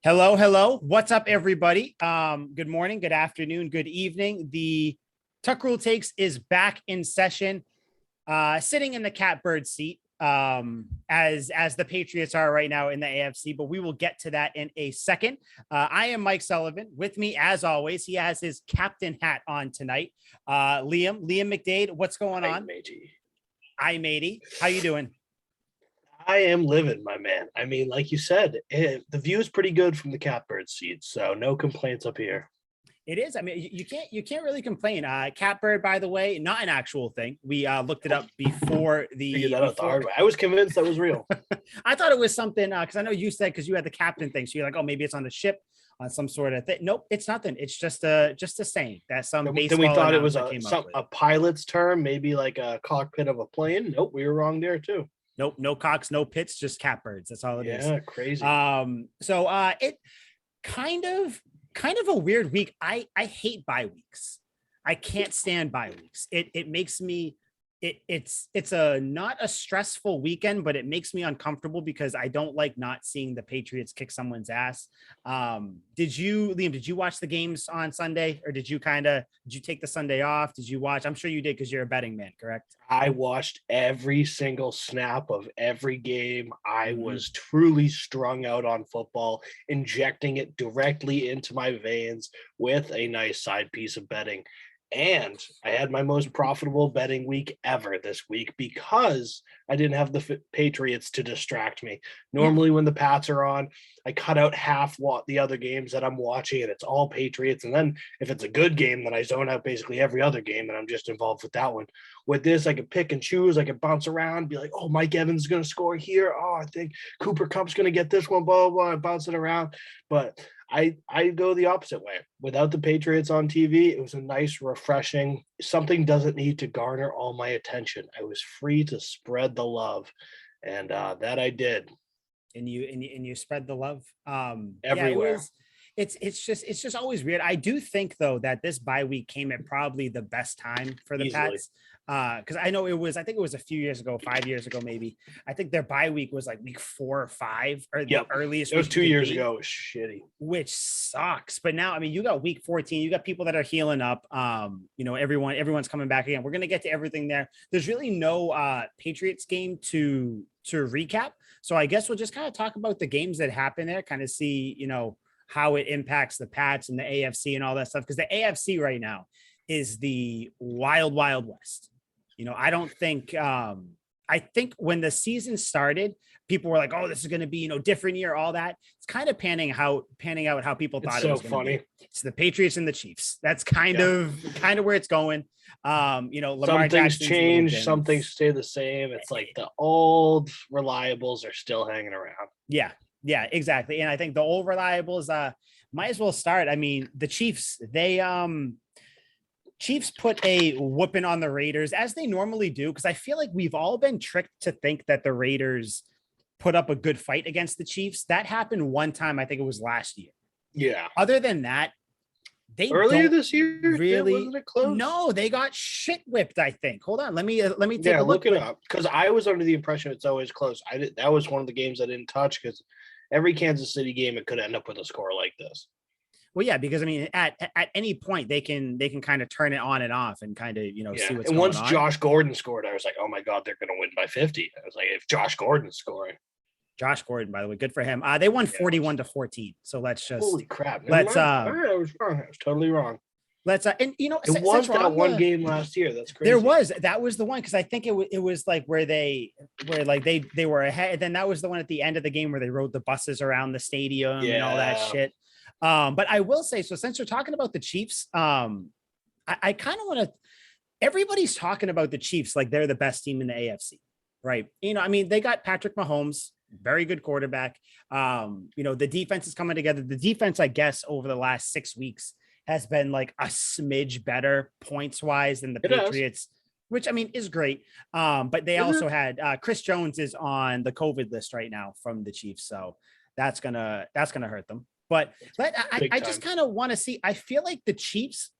Hello, hello. What's up, everybody? Good morning, good afternoon, good evening. The Tuck Rule Takes is back in session, sitting in the catbird seat, as the Patriots are right now in the AFC, but we will get to that in a second. I am Mike Sullivan. With me, as always, he has his captain hat on tonight. Liam McDade, what's going on? Hi, matey. How you doing? I am living, my man. I mean, like you said, the view is pretty good from the catbird seat, so no complaints up here. It is. I mean, you can't really complain. Catbird, by the way, not an actual thing. We looked it up before Figured that out the hard way. I was convinced that was real. I thought it was something because I know you said because you had the captain thing, so you're like, oh, maybe it's on the ship on some sort of thing. Nope, it's nothing. It's just a saying that some baseball. Then we thought it was a pilot's term, maybe like a cockpit of a plane. Nope, we were wrong there too. Nope, no cocks, no pits, just catbirds. That's all it is. Yeah, crazy. So it kind of a weird week. I hate bye weeks. I can't stand bye weeks. It makes me it's a not a stressful weekend, but it makes me uncomfortable because I don't like not seeing the Patriots kick someone's ass. Liam, did you watch the games on Sunday, or did you take the Sunday off? Did you watch? I'm sure you did because you're a betting man, correct? I watched every single snap of every game. I was truly strung out on football, injecting it directly into my veins with a nice side piece of betting. And I had my most profitable betting week ever this week because I didn't have the Patriots to distract me. Normally when the Pats are on, I cut out half the other games that I'm watching and it's all Patriots. And then if it's a good game, then I zone out basically every other game and I'm just involved with that one. With this, I could pick and choose. I could bounce around, be like, oh, Mike Evans is going to score here. Oh, I think Cooper Kupp's going to get this one, blah, blah, blah, bounce it around. But I go the opposite way. Without the Patriots on TV, it was a nice, refreshing, something doesn't need to garner all my attention. I was free to spread the love, and that I did. And you spread the love Everywhere. Yeah, it's just always weird. I do think though that this bye week came at probably the best time for the Pats. Because I think it was a few years ago, 5 years ago, maybe. I think their bye week was like week 4 or 5, or the earliest. It was 2 years ago. It was shitty, which sucks. But now, I mean, you got week 14. You got people that are healing up. Everyone's coming back again. We're gonna get to everything there. There's really no Patriots game to recap. So I guess we'll just kind of talk about the games that happen there, kind of see how it impacts the Pats and the AFC and all that stuff. Because the AFC right now is the wild west. I don't think I think when the season started, people were like, oh, this is going to be, different year, all that. It's kind of panning out how people thought it was going to be. It's the Patriots and the Chiefs. That's kind of where it's going. Lamar some things Jackson's change, some things stay the same. It's like the old reliables are still hanging around. Yeah, exactly. And I think the old reliables might as well start. I mean, the Chiefs, Chiefs put a whooping on the Raiders, as they normally do, because I feel like we've all been tricked to think that the Raiders put up a good fight against the Chiefs. That happened one time. I think it was last year. Yeah. Other than that, they earlier this year really wasn't it close? No, they got shit whipped. I think. Hold on, let me take a look it up, because I was under the impression it's always close. That was one of the games I didn't touch because every Kansas City game it could end up with a score like this. Well, yeah, because I mean, at any point they can kind of turn it on and off and kind of see what's going on. And once Josh Gordon scored, I was like, oh my God, they're going to win by 50. I was like, if Josh Gordon's scoring. Josh Gordon, by the way, good for him. They won 41-14. So let's just holy crap. I was wrong. I was totally wrong. Let's and it was that one game last year. That's crazy. That was the one, because I think it was like where they were ahead. Then that was the one at the end of the game where they rode the buses around the stadium and all that shit. But I will say, so since we're talking about the Chiefs, I kind of want to. Everybody's talking about the Chiefs like they're the best team in the AFC, right? I mean, they got Patrick Mahomes, very good quarterback. The defense is coming together. The defense, I guess, over the last 6 weeks has been like a smidge better points wise than the Patriots, which I mean is great. But they also had Chris Jones is on the COVID list right now from the Chiefs, so that's gonna hurt them. But I just kind of want to see. I feel like the Chiefs,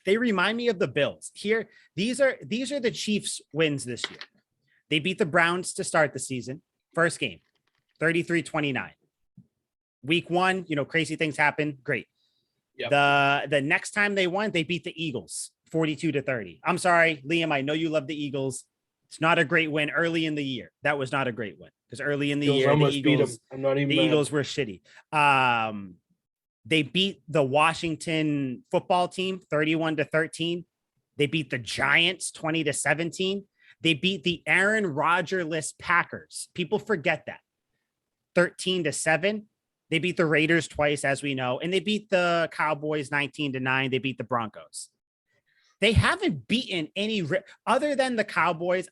they remind me of the Bills. Here, these are the Chiefs' wins this year. They beat the Browns to start the season. First game, 33-29. week 1, crazy things happen. Great. Yep. The next time they won, they beat the Eagles 42-30. I'm sorry, Liam. I know you love the Eagles. It's not a great win early in the year. That was not a great win because early in the year, the Eagles, I'm not even the Eagles were shitty. They beat the Washington football team 31-13. They beat the Giants 20-17. They beat the Aaron Rodgers-less Packers. People forget that 13-7. They beat the Raiders twice, as we know, and they beat the Cowboys 19-9. They beat the Broncos. They haven't beaten any other than the Cowboys.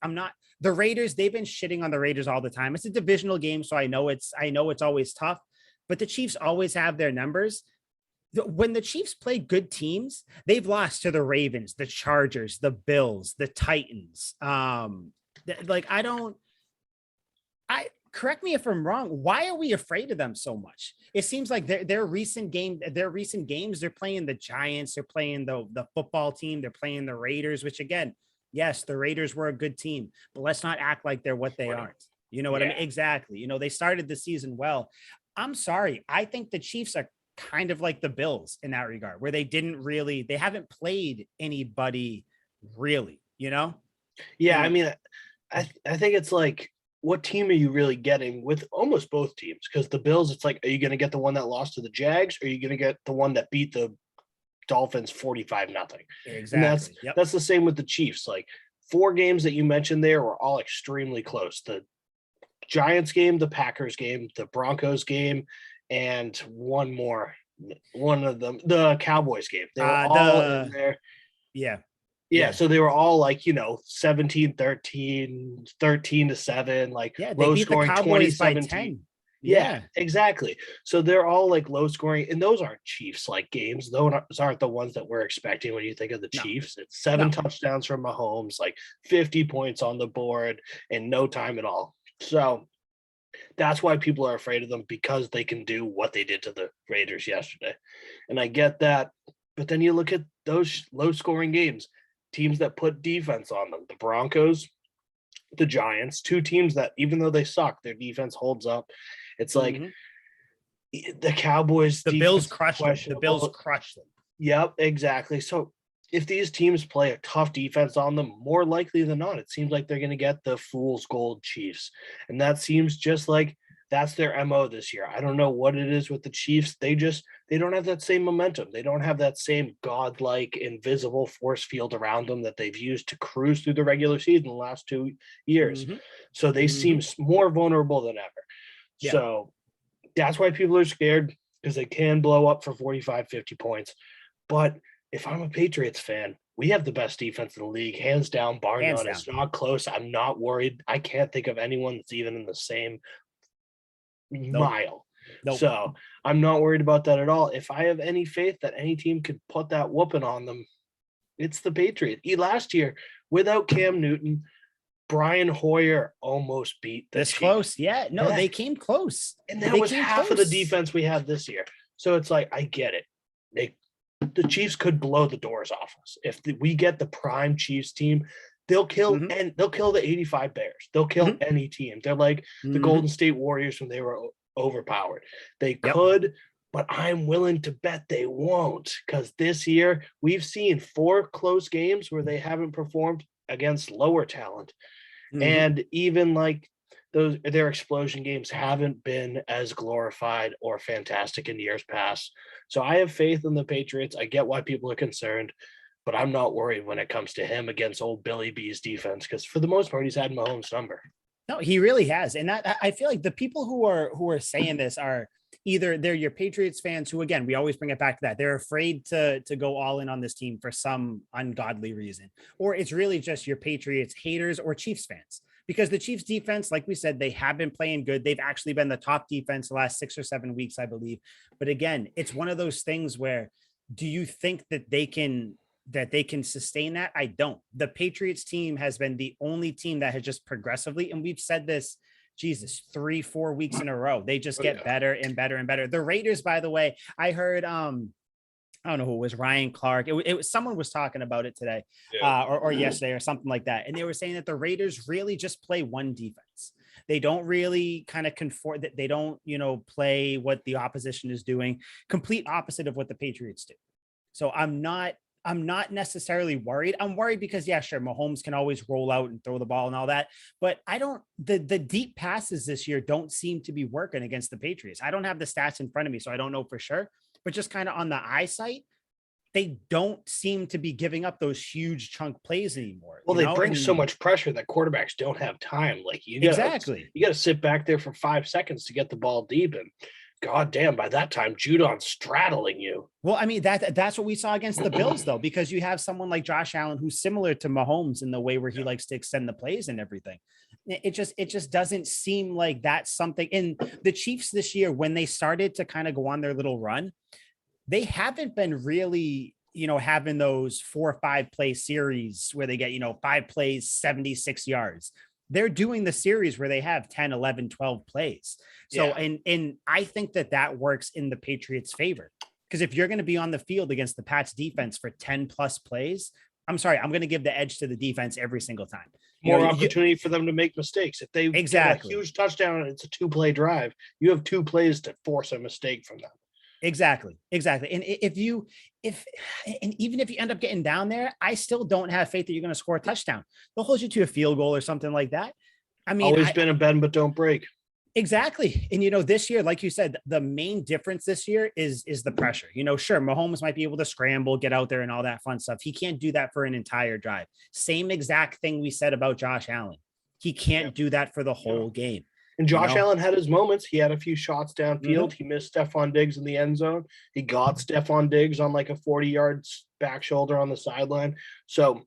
The Raiders. They've been shitting on the Raiders all the time. It's a divisional game, so I know it's always tough, but the Chiefs always have their numbers. When the Chiefs play good teams, they've lost to the Ravens, the Chargers, the Bills, the Titans. Correct me if I'm wrong. Why are we afraid of them so much? It seems like their recent games, they're playing the Giants, they're playing the football team, they're playing the Raiders, which again, yes, the Raiders were a good team, but let's not act like they're what they aren't. You know what I mean? Exactly. They started the season well. I'm sorry. I think the Chiefs are kind of like the Bills in that regard, where they haven't played anybody really, Yeah. I mean, I think it's like, what team are you really getting with almost both teams? Because the Bills, it's like, are you going to get the one that lost to the Jags, or are you going to get the one that beat the Dolphins 45-0? Exactly. And that's the same with the Chiefs. Like 4 games that you mentioned there were all extremely close. The Giants game, the Packers game, the Broncos game, and one of them, the Cowboys game. They were all in there. Yeah, so they were all like, 17-13, 13-7, like low scoring, 20-17. Yeah, exactly. So they're all like low scoring, and those aren't Chiefs like games. Those aren't the ones that we're expecting when you think of the Chiefs. It's 7 touchdowns from Mahomes, like 50 points on the board in no time at all. So that's why people are afraid of them, because they can do what they did to the Raiders yesterday. And I get that. But then you look at those low scoring games, teams that put defense on them, the Broncos, the Giants, 2 teams that, even though they suck, their defense holds up. It's like the Cowboys, the Bills crushed them. The Bills crushed them. Yep, exactly. So if these teams play a tough defense on them, more likely than not, it seems like they're going to get the fool's gold Chiefs. And that seems just like that's their MO this year. I don't know what it is with the Chiefs. They don't have that same momentum. They don't have that same godlike invisible force field around them that they've used to cruise through the regular season the last 2 years. So they seem more vulnerable than ever. Yeah. So that's why people are scared, because they can blow up for 45, 50 points. But if I'm a Patriots fan, we have the best defense in the league, hands down, bar none. It's not close. I'm not worried. I can't think of anyone that's even in the same mile. So I'm not worried about that at all. If I have any faith that any team could put that whooping on them, it's the Patriots. Last year, without Cam Newton, Brian Hoyer almost beat the Chiefs. Close. Yeah. No, they came close. And that was half of the defense we have this year. So it's like, I get it. The Chiefs could blow the doors off us. If we get the prime Chiefs team, they'll kill and they'll kill the 85 Bears. They'll kill any team. They're like the Golden State Warriors when they were overpowered. They could, but I'm willing to bet they won't, because this year we've seen 4 close games where they haven't performed against lower talent. And even like their explosion games haven't been as glorified or fantastic in years past. So I have faith in the Patriots. I get why people are concerned, but I'm not worried when it comes to him against old Billy B's defense, because for the most part, he's had Mahomes' number. No, he really has. And that, I feel like the people who are saying this are either they're your Patriots fans who, again, we always bring it back to that. They're afraid to go all in on this team for some ungodly reason, or it's really just your Patriots haters or Chiefs fans. Because the Chiefs defense, like we said, they have been playing good. They've actually been the top defense the last 6 or 7 weeks, I believe. But again, it's one of those things where, do you think that they can sustain that? I don't. The Patriots team has been the only team that has just progressively, and we've said this, 3-4 weeks in a row, they just get better and better and better. The Raiders, by the way, I heard, I don't know who it was, Ryan Clark. It was someone was talking about it today or yesterday or something like that. And they were saying that the Raiders really just play one defense. They don't really kind of conform that. They don't, play what the opposition is doing. Complete opposite of what the Patriots do. So I'm not necessarily worried. I'm worried because, yeah, sure, Mahomes can always roll out and throw the ball and all that, but the deep passes this year don't seem to be working against the Patriots. I don't have the stats in front of me, so I don't know for sure, but just kind of on the eyesight, they don't seem to be giving up those huge chunk plays anymore. Well, they bring so much pressure that quarterbacks don't have time. Like you got to sit back there for 5 seconds to get the ball deep, and God damn, by that time, Judon's straddling you. Well, I mean, that's what we saw against the Bills, though, because you have someone like Josh Allen who's similar to Mahomes in the way where he likes to extend the plays and everything. It just doesn't seem like that's something. In the Chiefs this year, when they started to kind of go on their little run, they haven't been really, having those 4 or 5 play series where they get, 5 plays, 76 yards. They're doing the series where they have 10, 11, 12 plays. So, and I think that works in the Patriots' favor, because if you're going to be on the field against the Pats defense for 10 plus plays, I'm sorry, I'm going to give the edge to the defense every single time. More opportunity for them to make mistakes. If they get a huge touchdown and it's a 2-play drive, you have 2 plays to force a mistake from them. Exactly. And even if you end up getting down there, I still don't have faith that you're going to score a touchdown. They'll hold you to a field goal or something like that. I mean, always been a bend but don't break. Exactly. And, this year, like you said, the main difference this year is the pressure. Sure, Mahomes might be able to scramble, get out there and all that fun stuff. He can't do that for an entire drive. Same exact thing we said about Josh Allen. He can't do that for the whole game. And Josh Allen had his moments. He had a few shots downfield. He missed Stephon Diggs in the end zone. He got Stephon Diggs on like a 40-yard back shoulder on the sideline. So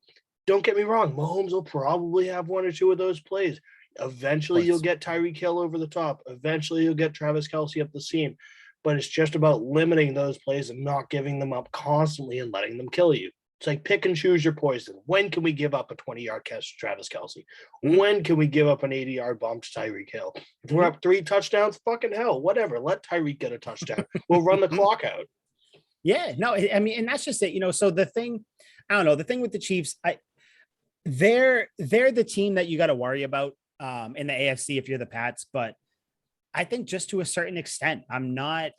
don't get me wrong. Mahomes will probably have 1 or 2 of those plays. Eventually, you'll get Tyreek Hill over the top. Eventually, you'll get Travis Kelce up the seam. But it's just about limiting those plays and not giving them up constantly and letting them kill you. It's like pick and choose your poison. When can we give up a 20-yard catch to Travis Kelce? When can we give up an 80-yard bomb to Tyreek Hill? If we're up 3 touchdowns, fucking hell, whatever. Let Tyreek get a touchdown. We'll run the clock out. Yeah, no, I mean, and that's just it. So the thing with the Chiefs, they're the team that you got to worry about in the AFC if you're the Pats, but I think just to a certain extent, I'm not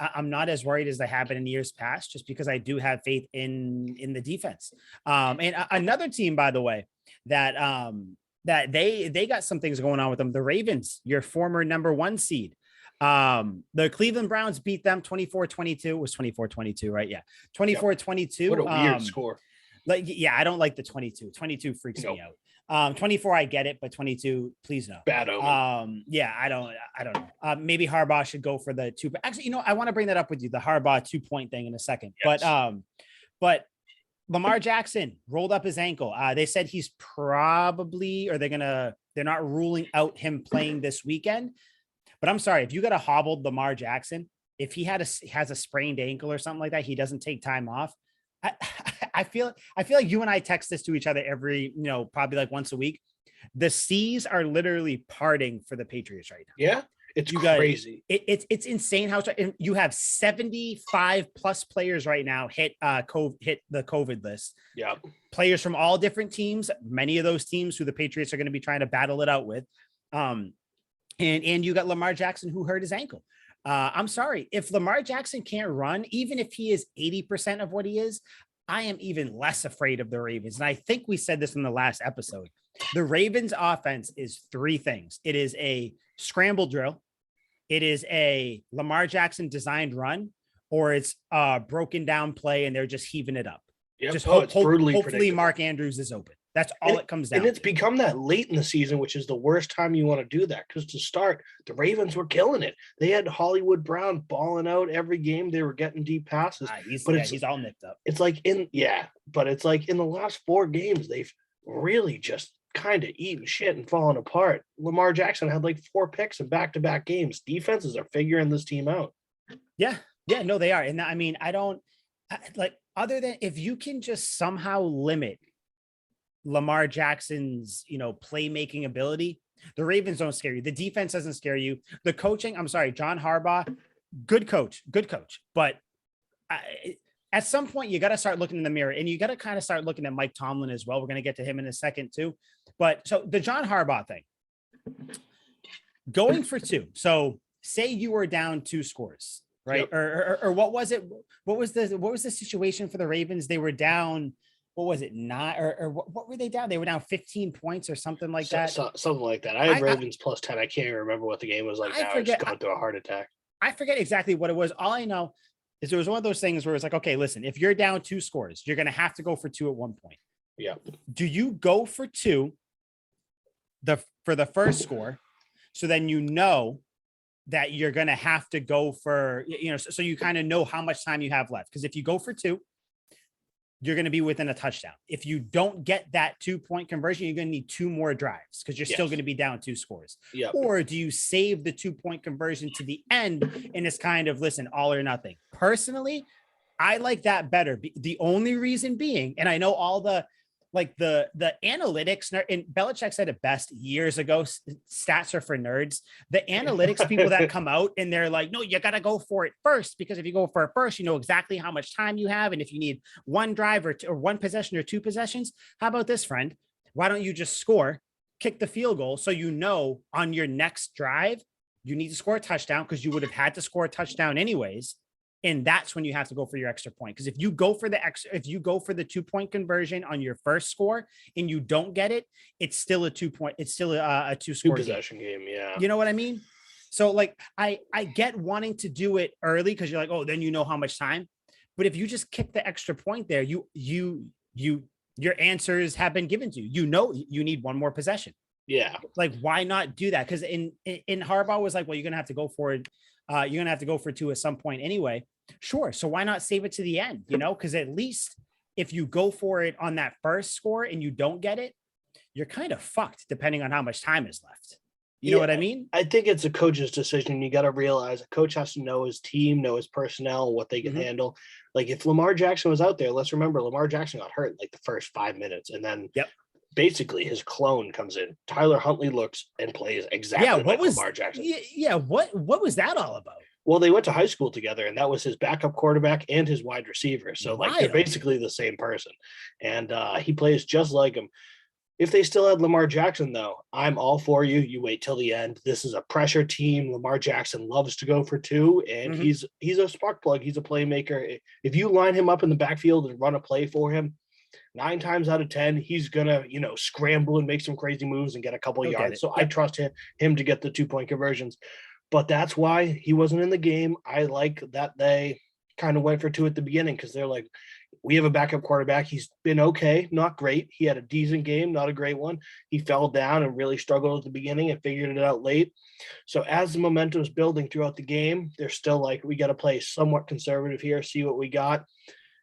as worried as I have been in years past, just because I do have faith in the defense. And another team, by the way, that they got some things going on with them. The Ravens, your former number 1 seed. The Cleveland Browns beat them 24-22. It was 24-22, right? Yeah. 24-22. What a weird score. I don't like the 22. 22 freaks me out. 24, I get it, but 22, please no. Bad omen. I don't know. Maybe Harbaugh should go for the 2. But actually, I want to bring that up with you, the Harbaugh 2-point thing in a second. Yes. But Lamar Jackson rolled up his ankle. They said he's probably, or they're not ruling out him playing this weekend. But I'm sorry, if you got a hobbled Lamar Jackson, if he has a sprained ankle or something like that, he doesn't take time off. I feel like you and I text this to each other every, probably like once a week. The seas are literally parting for the Patriots right now. Yeah, it's crazy. It's insane how you have 75 plus players right now hit the COVID list. Yeah, players from all different teams. Many of those teams who the Patriots are going to be trying to battle it out with. And you got Lamar Jackson who hurt his ankle. I'm sorry, if Lamar Jackson can't run, even if he is 80% of what he is, I am even less afraid of the Ravens. And I think we said this in the last episode. The Ravens offense is 3 things. It is a scramble drill. It is a Lamar Jackson designed run, or it's a broken down play and they're just heaving it up. Yep. Just hopefully Mark Andrews is open. That's all it comes down to. And it's become that late in the season, which is the worst time you want to do that. Because to start, the Ravens were killing it. They had Hollywood Brown balling out every game. They were getting deep passes. He's all nicked up. It's like in the last 4 games, they've really just kind of eaten shit and fallen apart. Lamar Jackson had like 4 picks in back-to-back games. Defenses are figuring this team out. Yeah, no, they are. And I mean, other than if you can just somehow limit Lamar Jackson's, playmaking ability, the Ravens don't scare you. The defense doesn't scare you. The coaching, I'm sorry, John Harbaugh, good coach. But at some point, you got to start looking in the mirror, and you got to kind of start looking at Mike Tomlin as well. We're going to get to him in a second too. But so the John Harbaugh thing, going for two. So say you were down 2 scores, right? Yep. Or what was it? What was the situation for the Ravens? They were down, what was it, 9 or what were they down? They were down 15 points or something like that. Something like that. I had Ravens plus 10. I can't even remember what the game was like now. I just gone through a heart attack. I forget exactly what it was. All I know is it was one of those things where it's like, okay, listen, if you're down 2 scores, you're going to have to go for 2 at one point. Yeah. Do you go for 2 for the first score? So then you know that you're going to have to go for, so you kind of know how much time you have left. Because if you go for 2, you're going to be within a touchdown. If you don't get that 2-point conversion, you're going to need 2 more drives because you're still going to be down 2 scores. Yep. Or do you save the 2-point conversion to the end and it's kind of, listen, all or nothing? Personally, I like that better. The only reason being, and I know all the analytics, and Belichick said it best years ago, stats are for nerds. The analytics people that come out and they're like, no, you got to go for it first, because if you go for it first, you know exactly how much time you have. And if you need 1 drive or 1 possession or 2 possessions, how about this, friend? Why don't you just score, kick the field goal? So, on your next drive, you need to score a touchdown because you would have had to score a touchdown anyways. And that's when you have to go for your extra point. Because if you go for the 2-point conversion on your first score and you don't get it, it's still a 2-point. It's still a 2-score possession game. Yeah. You know what I mean? So I get wanting to do it early because you're like, oh, then you know how much time. But if you just kick the extra point there, your answers have been given to you. You need 1 more possession. Yeah. Why not do that? Because in Harbaugh was like, well, you're gonna have to go for it. You're going to have to go for 2 at some point anyway. Sure. So why not save it to the end? Because at least if you go for it on that first score and you don't get it, you're kind of fucked depending on how much time is left. You know what I mean? I think it's a coach's decision. You got to realize a coach has to know his team, know his personnel, what they can handle. Like if Lamar Jackson was out there, let's remember Lamar Jackson got hurt in the first 5 minutes. And then basically his clone comes in. Tyler Huntley looks and plays exactly like Lamar Jackson. Yeah. What was that all about? Well, they went to high school together, and that was his backup quarterback and his wide receiver. So they're basically the same person. And he plays just like him. If they still had Lamar Jackson, though, I'm all for you. You wait till the end. This is a pressure team. Lamar Jackson loves to go for 2, and he's a spark plug. He's a playmaker. If you line him up in the backfield and run a play for him, 9 times out of 10, he's gonna, scramble and make some crazy moves and get a couple of yards. So I trust him to get the 2-point conversions. But that's why he wasn't in the game. I like that they kind of went for 2 at the beginning because they're like, we have a backup quarterback. He's been okay, not great. He had a decent game, not a great one. He fell down and really struggled at the beginning and figured it out late. So as the momentum is building throughout the game, they're still like, we got to play somewhat conservative here, see what we got.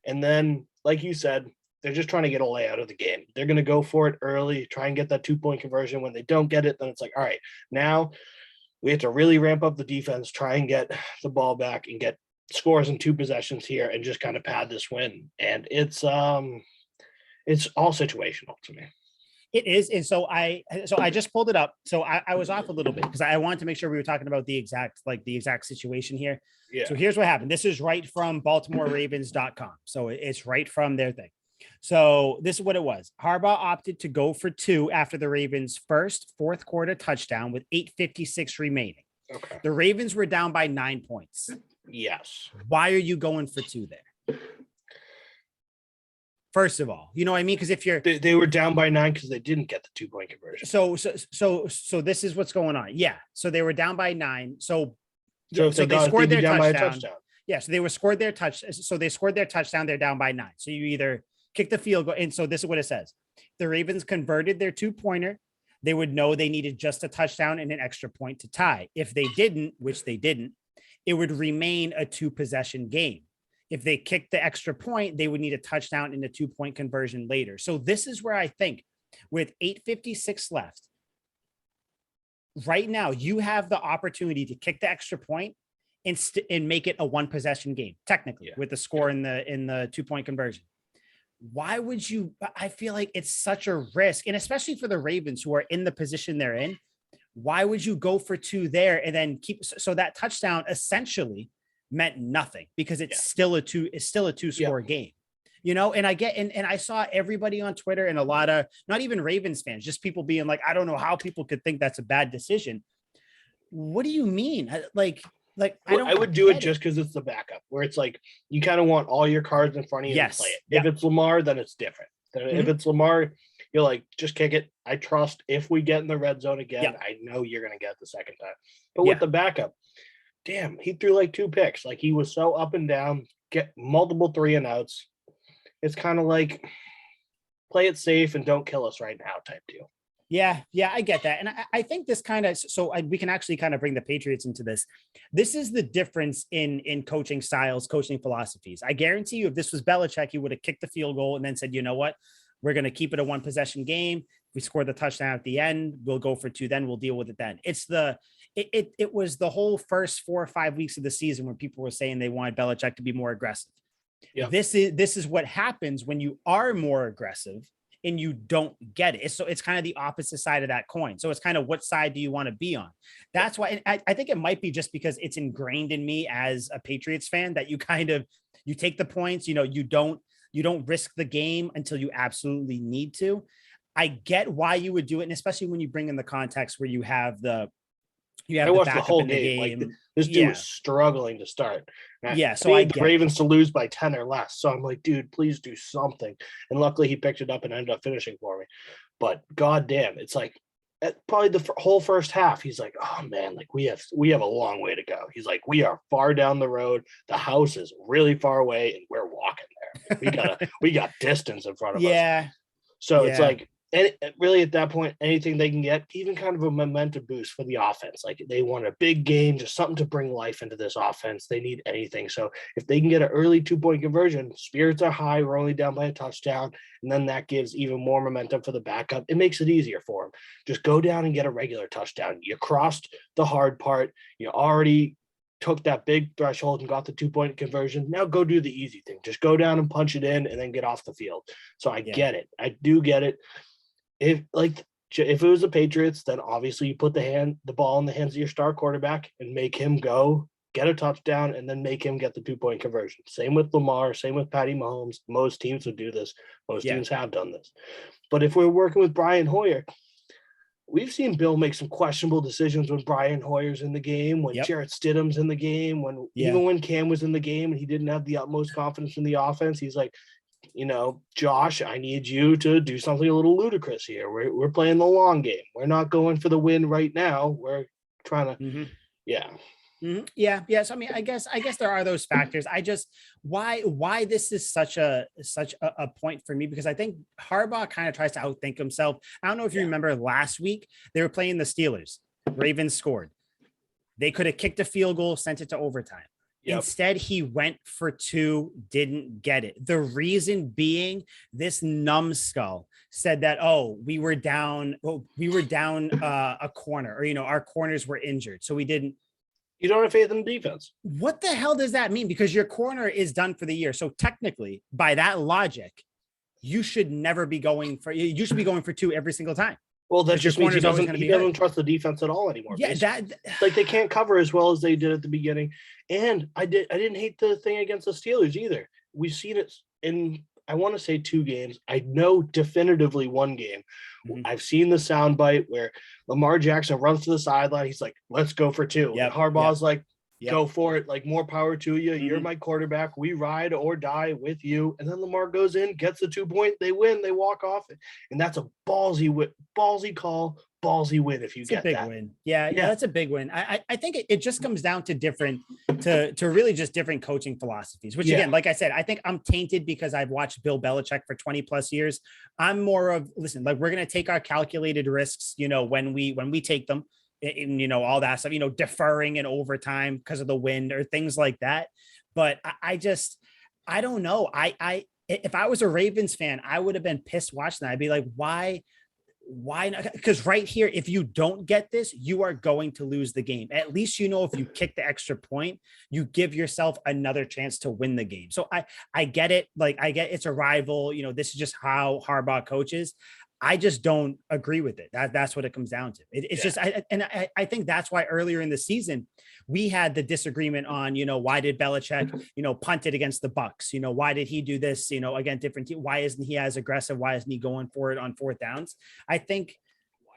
And then, like you said, they're just trying to get a layout of the game. They're going to go for it early, try and get that 2-point conversion. When they don't get it, then it's like, all right, now we have to really ramp up the defense, try and get the ball back and get scores in 2 possessions here and just kind of pad this win. And it's all situational to me. It is. And so I just pulled it up. So I was off a little bit because I wanted to make sure we were talking about the exact situation here. Yeah. So here's what happened. This is right from BaltimoreRavens.com. So it's right from their thing. So this is what it was. Harbaugh opted to go for 2 after the Ravens' first 4th quarter touchdown with 8:56 remaining. Okay. The Ravens were down by 9 points. Yes. Why are you going for 2 there? First of all, you know what I mean? Because if they were down by 9 because they didn't get the 2-point conversion. So this is what's going on. Yeah. So they were down by 9. So they scored their touchdown. Yeah. So they scored their touchdown. They're down by 9. So you either kick the field goal. And so this is what it says. The Ravens converted their 2-pointer. They would know they needed just a touchdown and an extra point to tie. If they didn't, which they didn't, it would remain a 2-possession game. If they kicked the extra point, they would need a touchdown and a 2-point conversion later. So this is where I think with 8:56 left, right now, you have the opportunity to kick the extra point and make it a 1-possession game, technically, with the score in the 2-point conversion. Why would you? I feel like it's such a risk, and especially for the Ravens who are in the position they're in. Why would you go for 2 there and then keep? So that touchdown essentially meant nothing because it's still a 2-score game, and I get, and I saw everybody on Twitter and a lot of not even Ravens fans, just people being like, I don't know how people could think that's a bad decision. What do you mean? I would do it just because it's the backup, where it's like you kind of want all your cards in front of you and play it. If it's Lamar, then it's different. If it's Lamar, you're like, just kick it. I trust if we get in the red zone again, I know you're going to get it the second time. But with the backup, damn, he threw like 2 picks. Like he was so up and down, get multiple 3-and-outs. It's kind of like play it safe and don't kill us right now type deal. Yeah, I get that. And I think this kind of, we can actually kind of bring the Patriots into this. This is the difference in coaching styles, coaching philosophies. I guarantee you, if this was Belichick, he would have kicked the field goal and then said, you know what, we're going to keep it a 1-possession game. If we score the touchdown at the end, we'll go for 2, then we'll deal with it then. It was the whole first 4 or 5 weeks of the season when people were saying they wanted Belichick to be more aggressive. Yeah. This is what happens when you are more aggressive and you don't get it. So it's kind of the opposite side of that coin. So it's kind of, what side do you want to be on? That's why, and I think it might be just because it's ingrained in me as a Patriots fan that you take the points, you don't risk the game until you absolutely need to. I get why you would do it. And especially when you bring in the context where you have I watched the whole game. Like this dude was struggling to start. So I need the Ravens to lose by 10 or less. So I'm like, dude, please do something. And luckily he picked it up and ended up finishing for me. But goddamn, it's like probably the whole first half. He's like, oh man, like we have a long way to go. He's like, we are far down the road. The house is really far away, and we're walking there. We got distance in front of us. So it's like. And really, at that point, anything they can get, even kind of a momentum boost for the offense. Like they want a big game, just something to bring life into this offense. They need anything. So if they can get an early 2-point conversion, spirits are high. We're only down by a touchdown. And then that gives even more momentum for the backup. It makes it easier for them. Just go down and get a regular touchdown. You crossed the hard part. You already took that big threshold and got the 2-point conversion. Now go do the easy thing. Just go down and punch it in and then get off the field. So I get it. I do get it. If it was the Patriots, then obviously you put the ball in the hands of your star quarterback and make him go get a touchdown and then make him get the 2-point conversion. Same with Lamar, same with Patty Mahomes. Most teams would do this. Most teams have done this. But if we're working with Brian Hoyer, we've seen Bill make some questionable decisions when Brian Hoyer's in the game, when Jarrett Stidham's in the game, even when Cam was in the game and he didn't have the utmost confidence in the offense, he's like, Josh, I need you to do something a little ludicrous here. We're playing the long game. We're not going for the win right now. We're trying to, Yeah. So, I mean, I guess there are those factors. I just, why this is such a point for me, because I think Harbaugh kind of tries to outthink himself. I don't know if you remember last week, they were playing the Steelers. Ravens scored. They could have kicked a field goal, sent it to overtime. Instead, he went for 2, didn't get it. The reason being, this numbskull said that, we were down a corner, or, our corners were injured. So we didn't. You don't have faith in the defense. What the hell does that mean? Because your corner is done for the year. So technically, by that logic, you should be going for 2 every single time. Well, that just means he doesn't trust the defense at all anymore. Yeah, like they can't cover as well as they did at the beginning. And I didn't hate the thing against the Steelers either. We've seen it in, I want to say 2 games. I know definitively 1 game. I've seen the soundbite where Lamar Jackson runs to the sideline. He's like, let's go for 2. And Harbaugh's like, go for it. Like, more power to you. You're my quarterback. We ride or die with you. And then Lamar goes in, gets the 2-point. They win. They walk off. And that's a ballsy call, ballsy win if you get that. It's a big win. Yeah, that's a big win. I think it just comes down to really just different coaching philosophies, which again, like I said, I think I'm tainted because I've watched Bill Belichick for 20 plus years. I'm more of, listen, like, we're going to take our calculated risks, when we take them. And, all that stuff, deferring in overtime because of the wind or things like that. But I don't know. If I was a Ravens fan, I would have been pissed watching that. I'd be like, why not? Because right here, if you don't get this, you are going to lose the game. At least, if you kick the extra point, you give yourself another chance to win the game. So I get it. Like, I get it's a rival. This is just how Harbaugh coaches. I just don't agree with it. That's what it comes down to. It's just, I think that's why earlier in the season, we had the disagreement on, why did Belichick, punt it against the Bucks? Why did he do this, again, different team? Why isn't he as aggressive? Why isn't he going for it on 4th downs? I think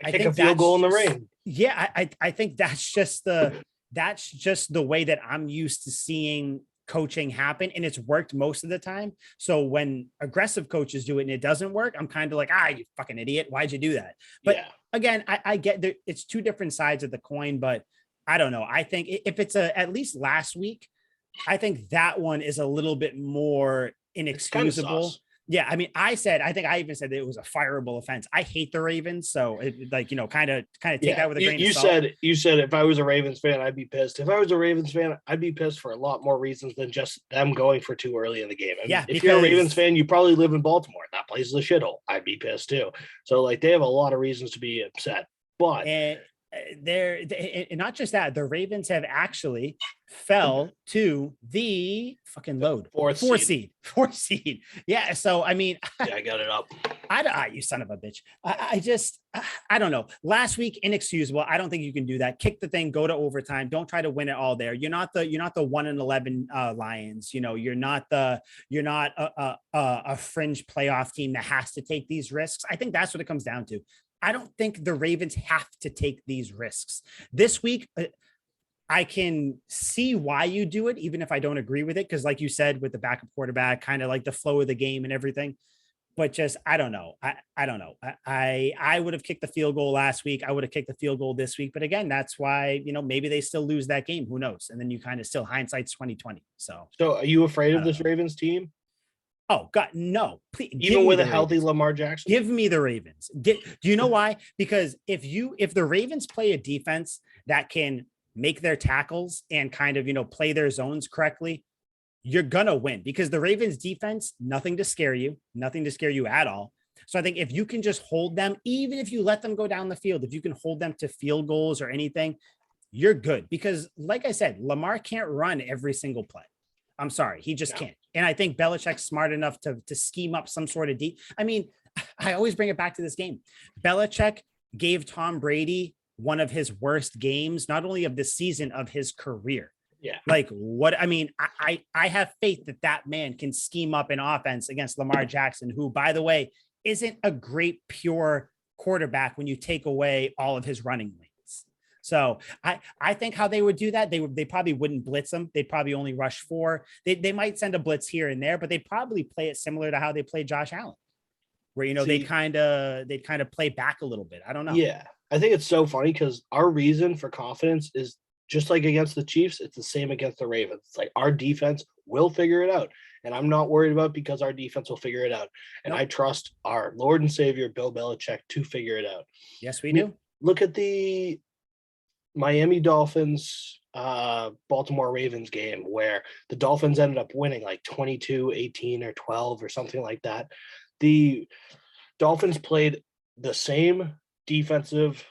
I kick a field goal in the rain. Yeah, I think that's just the way that I'm used to seeing coaching happen, and it's worked most of the time. So when aggressive coaches do it and it doesn't work, I'm kind of like, you fucking idiot, why'd you do that? But again, I get that it's two different sides of the coin, but I don't know. I think if it's at least last week, I think that one is a little bit more inexcusable. Yeah, I mean, I think I even said that it was a fireable offense. I hate the Ravens, so kind of take that with a grain of salt. You said if I was a Ravens fan, I'd be pissed. If I was a Ravens fan, I'd be pissed for a lot more reasons than just them going for too early in the game. I mean, if you're a Ravens fan, you probably live in Baltimore. That place is a shithole. I'd be pissed too. So they have a lot of reasons to be upset. But they're not just that, the Ravens have actually fell to the fucking load fourth seed. Yeah. So, I mean, I got it up. You son of a bitch. I don't know. Last week, inexcusable. I don't think you can do that. Kick the thing, go to overtime. Don't try to win it all there. You're not the 1-11 Lions. You're not a fringe playoff team that has to take these risks. I think that's what it comes down to. I don't think the Ravens have to take these risks this week. I can see why you do it, even if I don't agree with it. Cause like you said, with the backup quarterback, kind of like the flow of the game and everything, but just, I don't know. I don't know. I would have kicked the field goal last week. I would have kicked the field goal this week, but again, that's why, maybe they still lose that game. Who knows? And then you kind of still hindsight's 2020. So are you afraid of this Ravens team? Oh God, no! Please, even with a healthy Lamar Jackson, give me the Ravens. Do you know why? Because if the Ravens play a defense that can make their tackles and kind of play their zones correctly, you're gonna win. Because the Ravens defense, nothing to scare you at all. So I think if you can just hold them, even if you let them go down the field, if you can hold them to field goals or anything, you're good. Because like I said, Lamar can't run every single play. I'm sorry, he just can't. And I think Belichick's smart enough to scheme up some sort of I mean, I always bring it back to this game. Belichick gave Tom Brady one of his worst games, not only of the season, of his career. Yeah. Like what? I mean, I have faith that man can scheme up an offense against Lamar Jackson, who, by the way, isn't a great pure quarterback when you take away all of his running lanes. So I think how they would do that, they probably wouldn't blitz them. They'd probably only rush 4. They might send a blitz here and there, but they'd probably play it similar to how they played Josh Allen, where they'd kind of play back a little bit. I don't know. Yeah, I think it's so funny because our reason for confidence is just like against the Chiefs, it's the same against the Ravens. It's like our defense will figure it out, and I'm not worried about because our defense will figure it out, and I trust our Lord and Savior Bill Belichick to figure it out. Yes, we do. Look at the Miami Dolphins, Baltimore Ravens game where the Dolphins ended up winning like 22-18 or 12 or something like that. The Dolphins played the same defensive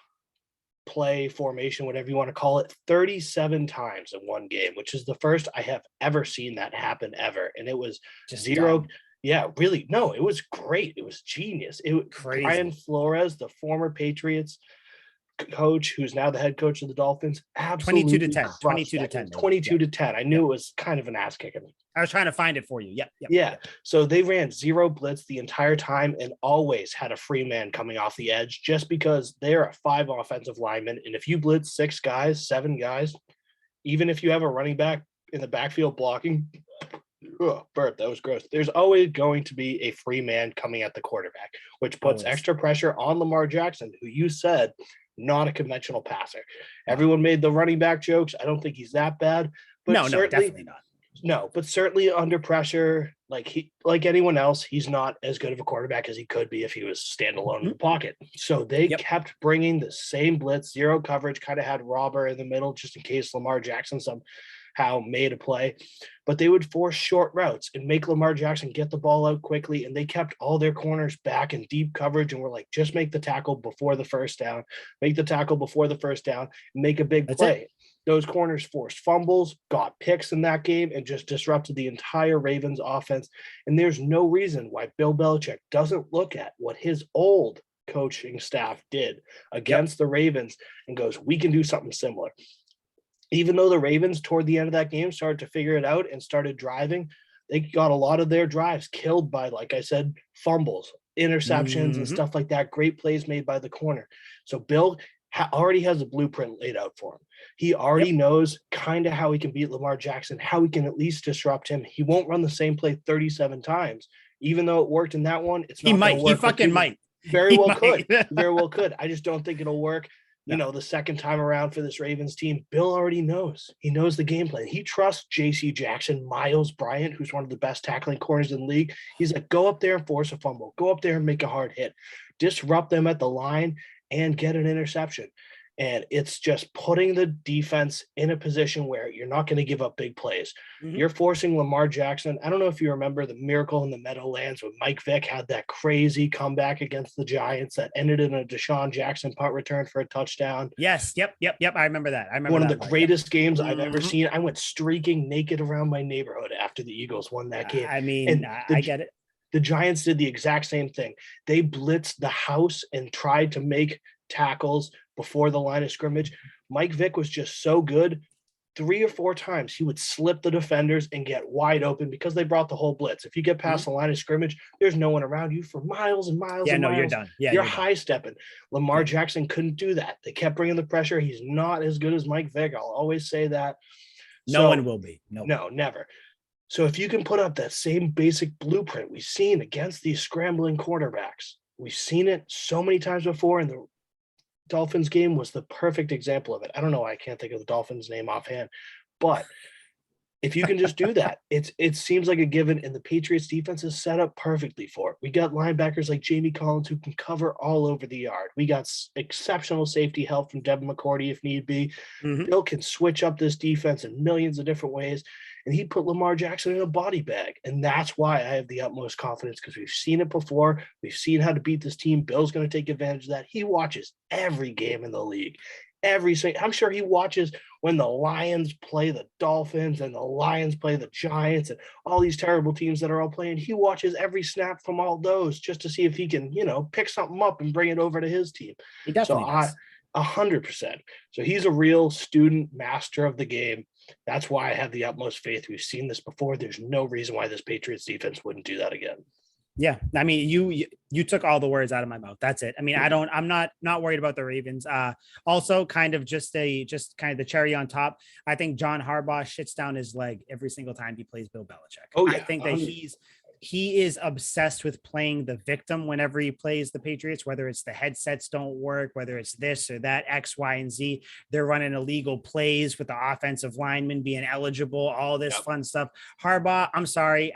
play formation, whatever you want to call it, 37 times in one game, which is the first I have ever seen that happen ever. And it was just zero. Dumb. Yeah, really. No, it was great. It was genius. It was crazy. Brian Flores, the former Patriots coach, who's now the head coach of the Dolphins, absolutely 22 to 10. 22 to 10. I knew it was kind of an ass kicking. I was trying to find it for you. Yep. Yeah. So they ran zero blitz the entire time and always had a free man coming off the edge just because they're a 5 offensive linemen. And if you blitz 6 guys, 7 guys, even if you have a running back in the backfield blocking, Bert, that was gross. There's always going to be a free man coming at the quarterback, which puts extra pressure on Lamar Jackson, who you said not a conventional passer. Everyone made the running back jokes. I don't think he's that bad. But no, definitely not. No, but certainly under pressure, like anyone else, he's not as good of a quarterback as he could be if he was standalone in the pocket. So they kept bringing the same blitz, zero coverage, kind of had Robber in the middle just in case Lamar Jackson somehow made a play. But they would force short routes and make Lamar Jackson get the ball out quickly. And they kept all their corners back in deep coverage and were like, just make the tackle before the first down, make the tackle before the first down, make a big play. Those corners forced fumbles, got picks in that game, and just disrupted the entire Ravens offense. And there's no reason why Bill Belichick doesn't look at what his old coaching staff did against the Ravens and goes, we can do something similar. Even though the Ravens toward the end of that game started to figure it out and started driving, they got a lot of their drives killed by, like I said, fumbles, interceptions and stuff like that. Great plays made by the corner. So Bill already has a blueprint laid out for him. He already knows kind of how he can beat Lamar Jackson, how he can at least disrupt him. He won't run the same play 37 times, even though it worked in that one. It's not he might. Work he fucking might. Very well could. Very well could. I just don't think it'll work. You know, the second time around for this Ravens team, Bill already knows. He knows the game plan. He trusts J.C. Jackson, Miles Bryant, who's one of the best tackling corners in the league. He's like, go up there and force a fumble. Go up there and make a hard hit. Disrupt them at the line and get an interception. And it's just putting the defense in a position where you're not going to give up big plays. You're forcing Lamar Jackson. I don't know if you remember the miracle in the Meadowlands when Mike Vick had that crazy comeback against the Giants that ended in a Deshaun Jackson punt return for a touchdown. Yes. Yep. I remember that. I remember one of the greatest games I've ever seen. I went streaking naked around my neighborhood after the Eagles won that game. I mean, I get it. The Giants did the exact same thing. They blitzed the house and tried to make tackles before the line of scrimmage. Mike Vick was just so good. 3 or 4 times he would slip the defenders and get wide open because they brought the whole blitz. If you get past the line of scrimmage, there's no one around you for miles and miles. Yeah, no, you're done. Yeah, you're high stepping. Lamar Jackson couldn't do that. They kept bringing the pressure. He's not as good as Mike Vick. I'll always say that. No one will be. No, never. So if you can put up that same basic blueprint we've seen against these scrambling quarterbacks, we've seen it so many times before, and the Dolphins game was the perfect example of it. I don't know why I can't think of the Dolphins name offhand, but if you can just do that, it seems like a given, and the Patriots defense is set up perfectly for it. We got linebackers like Jamie Collins who can cover all over the yard. We got exceptional safety help from Devin McCourty if need be. Bill can switch up this defense in millions of different ways, and he put Lamar Jackson in a body bag. And that's why I have the utmost confidence, because we've seen it before. We've seen how to beat this team. Bill's going to take advantage of that. He watches every game in the league. I'm sure he watches when the Lions play the Dolphins and the Lions play the Giants and all these terrible teams that are all playing. He watches every snap from all those just to see if he can, pick something up and bring it over to his team. He definitely does. 100%. So he's a real student master of the game. That's why I have the utmost faith. We've seen this before. There's no reason why this Patriots defense wouldn't do that again. Yeah. I mean, you took all the words out of my mouth. That's it. I mean, I'm not worried about the Ravens. Also kind of just kind of the cherry on top. I think John Harbaugh shits down his leg every single time he plays Bill Belichick. Oh, yeah. I think that he is obsessed with playing the victim whenever he plays the Patriots, whether it's the headsets don't work, whether it's this or that, X, Y, and Z. They're running illegal plays with the offensive linemen being eligible, all this fun stuff. Harbaugh, I'm sorry.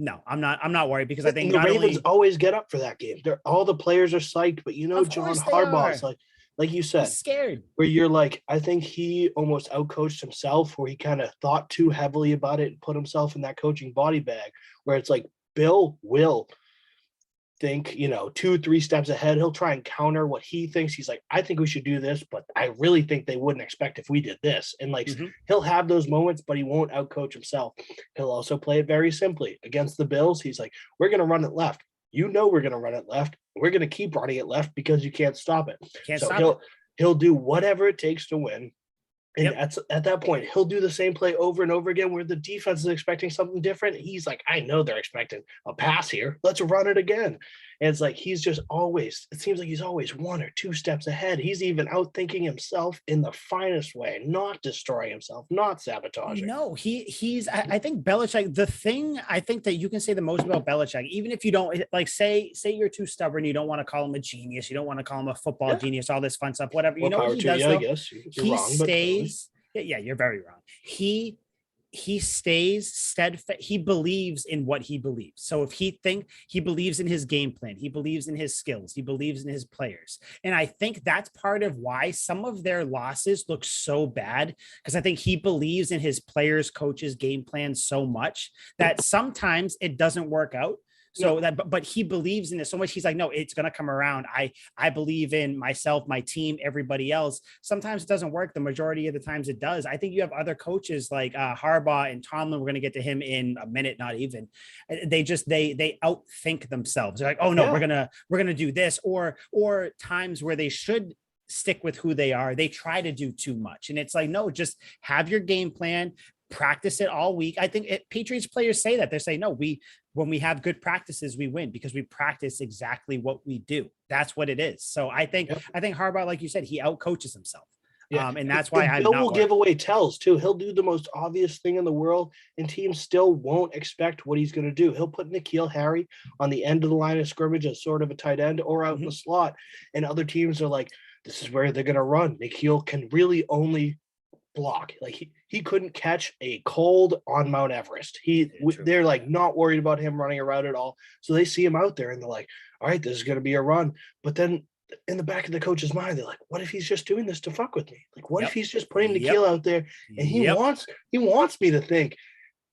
No, I'm not worried, because I think the Ravens always get up for that game. All the players are psyched, but John Harbaugh is like you said, he's scared. Where you're like, I think he almost outcoached himself, where he kind of thought too heavily about it and put himself in that coaching body bag, where it's like Bill will think, 2-3 steps ahead. He'll try and counter what he thinks. He's like, I think we should do this, but I really think they wouldn't expect if we did this. And he'll have those moments, but he won't outcoach himself. He'll also play it very simply. Against the Bills, he's like, we're going to run it left. We're going to run it left. We're going to keep running it left because you can't stop it. He'll do whatever it takes to win. And at that point, he'll do the same play over and over again, where the defense is expecting something different. He's like, I know they're expecting a pass here. Let's run it again. And it's like, he's just always, it seems like he's always 1 or 2 steps ahead. He's even outthinking himself in the finest way, not destroying himself, not sabotaging. No, I think Belichick, the thing I think that you can say the most about Belichick, even if you don't say you're too stubborn, you don't want to call him a genius, you don't want to call him a football genius, all this fun stuff, whatever, he does. I guess he wrong, stays. Yeah, you're very wrong. He stays steadfast. He believes in what he believes. So if he believes in his game plan, he believes in his skills, he believes in his players. And I think that's part of why some of their losses look so bad, because I think he believes in his players, coaches, game plan so much that sometimes it doesn't work out. So but he believes in it so much. He's like, no, it's going to come around. I believe in myself, my team, everybody else. Sometimes it doesn't work. The majority of the times it does. I think you have other coaches like Harbaugh and Tomlin. We're going to get to him in a minute, not even. They outthink themselves. They're like, oh no, we're going to do this, or times where they should stick with who they are, they try to do too much. And it's like, no, just have your game plan, practice it all week. I think Patriots players say that. They say, no, when we have good practices, we win because we practice exactly what we do. That's what it is. So I think Harbaugh, like you said, he outcoaches himself. Yeah. And that's why Bill will give away tells too. He'll do the most obvious thing in the world, and teams still won't expect what he's going to do. He'll put N'Keal Harry on the end of the line of scrimmage as sort of a tight end or out in the slot, and other teams are like, this is where they're going to run. N'Keal can really only block. Like he couldn't catch a cold on Mount Everest. They're like not worried about him running around at all. So they see him out there and they're like, all right, this is going to be a run. But then in the back of the coach's mind, they're like, what if he's just doing this to fuck with me? Like, what if he's just putting N'Keal out there and he wants me to think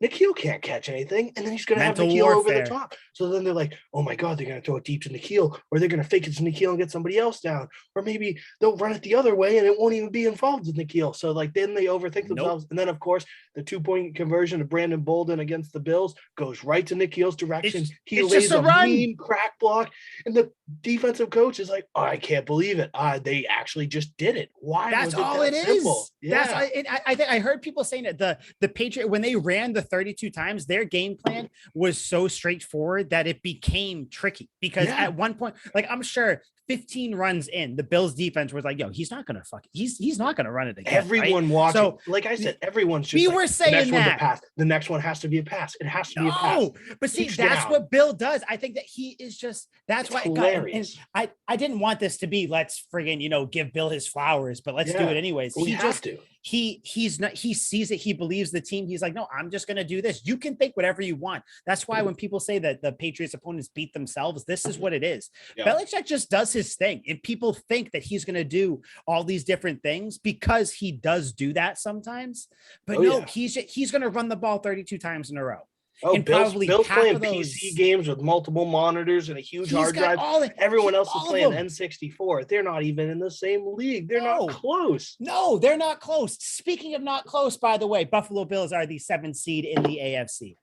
N'Keal can't catch anything, and then he's going to have N'Keal over the top. So then they're like, oh my God, they're going to throw it deep to N'Keal, or they're going to fake it to N'Keal and get somebody else down, or maybe they'll run it the other way and it won't even be involved with N'Keal. So like then they overthink themselves. And then of course the 2-point conversion of Brandon Bolden against the Bills goes right to N'Keal's direction. He lays a mean crack block, and the defensive coach is like, oh, I can't believe it. They actually just did it. Why? That's all it is. Yeah. I think I heard people saying that the Patriots, when they ran the 32 times, their game plan was so straightforward that it became tricky because at one point, like I'm sure 15 runs in, the Bills defense was like, yo, he's not going to he's not going to run it again. Everyone watching. So, like I said, everyone's just were saying that. The next one has to be a pass. It has to be a pass. But see, that's what Bill does. I think that he is just, that's why hilarious. I didn't want this to be, let's friggin', give Bill his flowers, but let's do it anyways. He sees it. He believes the team. He's like, no, I'm just going to do this. You can think whatever you want. That's why when people say that the Patriots opponents beat themselves, this is what it is. Belichick just does his thing. And people think that he's going to do all these different things because he does do that sometimes. But he's going to run the ball 32 times in a row. And Bill's playing PC games with multiple monitors and a huge hard drive. Everyone else is playing N64. They're not even in the same league. They're not close. No, they're not close. Speaking of not close, by the way, Buffalo Bills are the 7th seed in the AFC.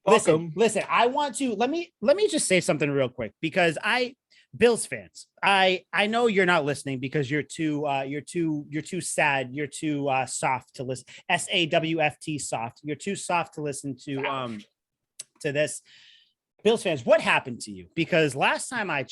Listen, I want to let me just say something real quick because Bills fans, I know you're not listening because you're too sad, you're too soft to listen. SAWFT soft. You're too soft to listen to this. Bills fans, what happened to you? Because last time I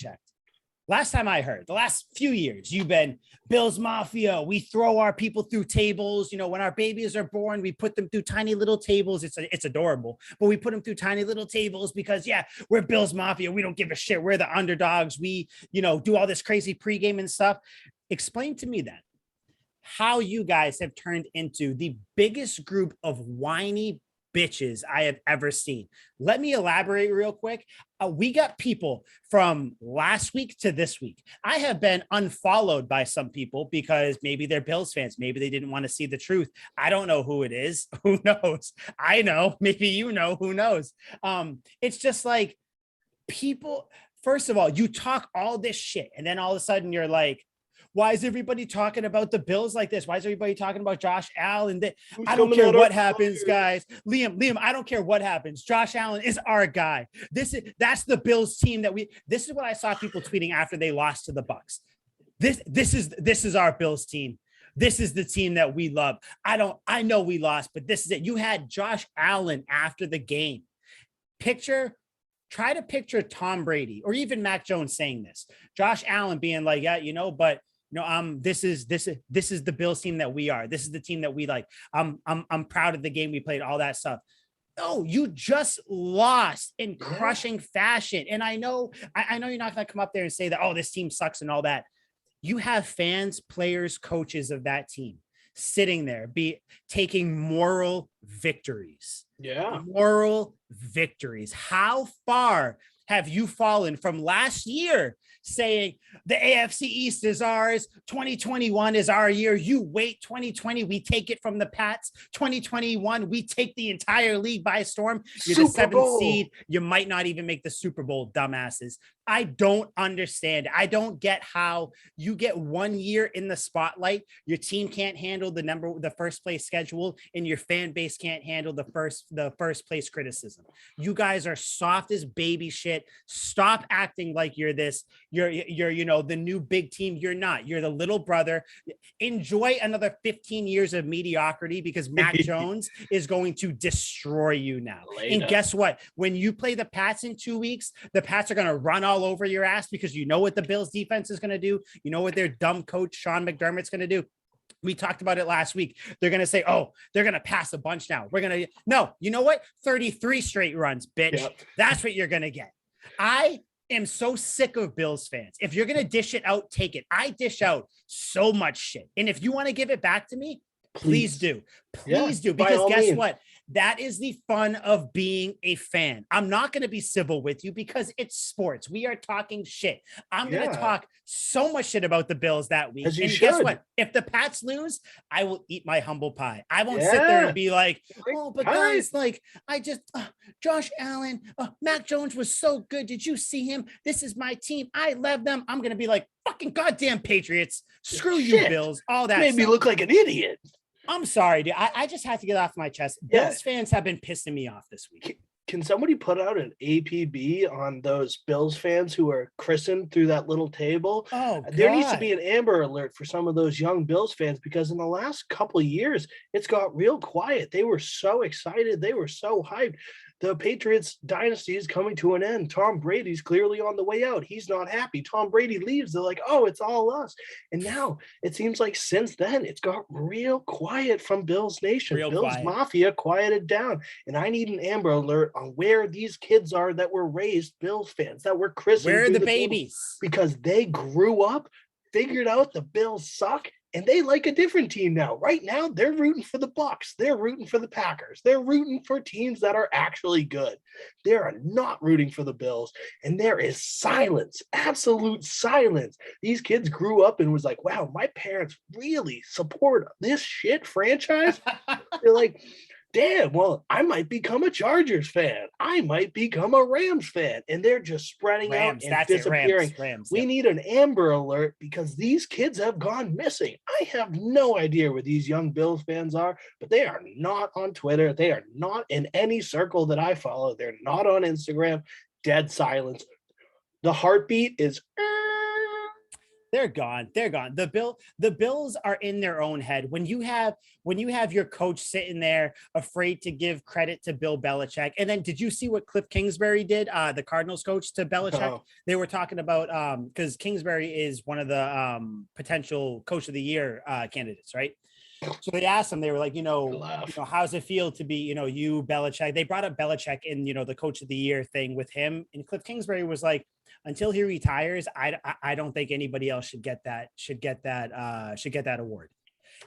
heard, the last few years, you've been Bills Mafia. We throw our people through tables. When our babies are born, we put them through tiny little tables. It's adorable, but we put them through tiny little tables because we're Bills Mafia. We don't give a shit. We're the underdogs. We, do all this crazy pregame and stuff. Explain to me then how you guys have turned into the biggest group of whiny bitches I have ever seen. Let me elaborate real quick. We got people from last week to this week. I have been unfollowed by some people because maybe they're Bills fans. Maybe they didn't want to see the truth. I don't know who it is. Who knows? I know. Maybe you know. Who knows? It's just like people, first of all, you talk all this shit and then all of a sudden you're like, why is everybody talking about the Bills like this? Why is everybody talking about Josh Allen? I don't care what happens, guys. Liam, I don't care what happens. Josh Allen is our guy. That's the Bills team this is what I saw people tweeting after they lost to the Bucs. This is our Bills team. This is the team that we love. I know we lost, but this is it. You had Josh Allen after the game. Try to picture Tom Brady or even Mac Jones saying this. Josh Allen being like, this is the Bills team that we are. This is the team that we like. I'm proud of the game we played, all that stuff. No, you just lost in crushing fashion. And I know you're not going to come up there and say that, oh, this team sucks and all that. You have fans, players, coaches of that team sitting there, taking moral victories. Moral victories. How far have you fallen from last year saying the AFC East is ours, 2021 is our year? You wait, 2020, we take it from the Pats. 2021, we take the entire league by storm. You're the 7th seed. You might not even make the Super Bowl, dumbasses. I don't understand. I don't get how you get 1 year in the spotlight. Your team can't handle the first place schedule, and your fan base can't handle the first place criticism. You guys are soft as baby shit. Stop acting like you're the new big team. You're not. You're the little brother. Enjoy another 15 years of mediocrity because Mac Jones is going to destroy you now. Later. And guess what? When you play the Pats in 2 weeks, the Pats are going to run all over your ass because you know what the Bills defense is going to do. You know what their dumb coach, Sean McDermott's going to do. We talked about it last week. They're going to say, oh, they're going to pass a bunch now. No, you know what? 33 straight runs, bitch. Yep. That's what you're going to get. I am so sick of Bills fans. If you're going to dish it out, take it. I dish out so much shit. And if you want to give it back to me, please do. Please do. Because guess what? That is the fun of being a fan. I'm not going to be civil with you because it's sports. We are talking shit. I'm going to talk so much shit about the Bills that week. And guess what? If the Pats lose, I will eat my humble pie. I won't sit there and be like, oh, but guys, like, Josh Allen, Mac Jones was so good. Did you see him? This is my team. I love them. I'm going to be like, fucking goddamn Patriots. Screw you, Bills. All that made me look like an idiot. I'm sorry, dude. I just have to get off my chest. Bills fans have been pissing me off this week. Can somebody put out an APB on those Bills fans who are christened through that little table? Oh, God. There needs to be an Amber Alert for some of those young Bills fans because in the last couple of years, it's got real quiet. They were so excited. They were so hyped. The Patriots dynasty is coming to an end. Tom Brady's clearly on the way out. He's not happy. Tom Brady leaves. They're like, oh, it's all us. And now it seems like since then, it's got real quiet from Bills Nation. Bills Mafia quieted down. And I need an Amber Alert on where these kids are that were raised Bills fans, that were christened. Where are the babies? Because they grew up, figured out the Bills suck, and they like a different team now. Right now, they're rooting for the Bucs. They're rooting for the Packers. They're rooting for teams that are actually good. They are not rooting for the Bills. And there is silence, absolute silence. These kids grew up and was like, wow, my parents really support this shit franchise. They're like, damn, well, I might become a Chargers fan. I might become a Rams fan. And they're just spreading out and disappearing. Rams, we need an Amber Alert because these kids have gone missing. I have no idea where these young Bills fans are, but they are not on Twitter. They are not in any circle that I follow. They're not on Instagram. Dead silence. The heartbeat is... They're gone. They're gone. The Bills are in their own head. When you have your coach sitting there afraid to give credit to Bill Belichick. And then did you see what Cliff Kingsbury did? The Cardinals coach to Belichick. Oh. They were talking about because Kingsbury is one of the potential coach of the year candidates, right? So they asked him, they were like, how's it feel to be, you Belichick? They brought up Belichick in, the coach of the year thing with him. And Cliff Kingsbury was like, until he retires, I don't think anybody else should get that award.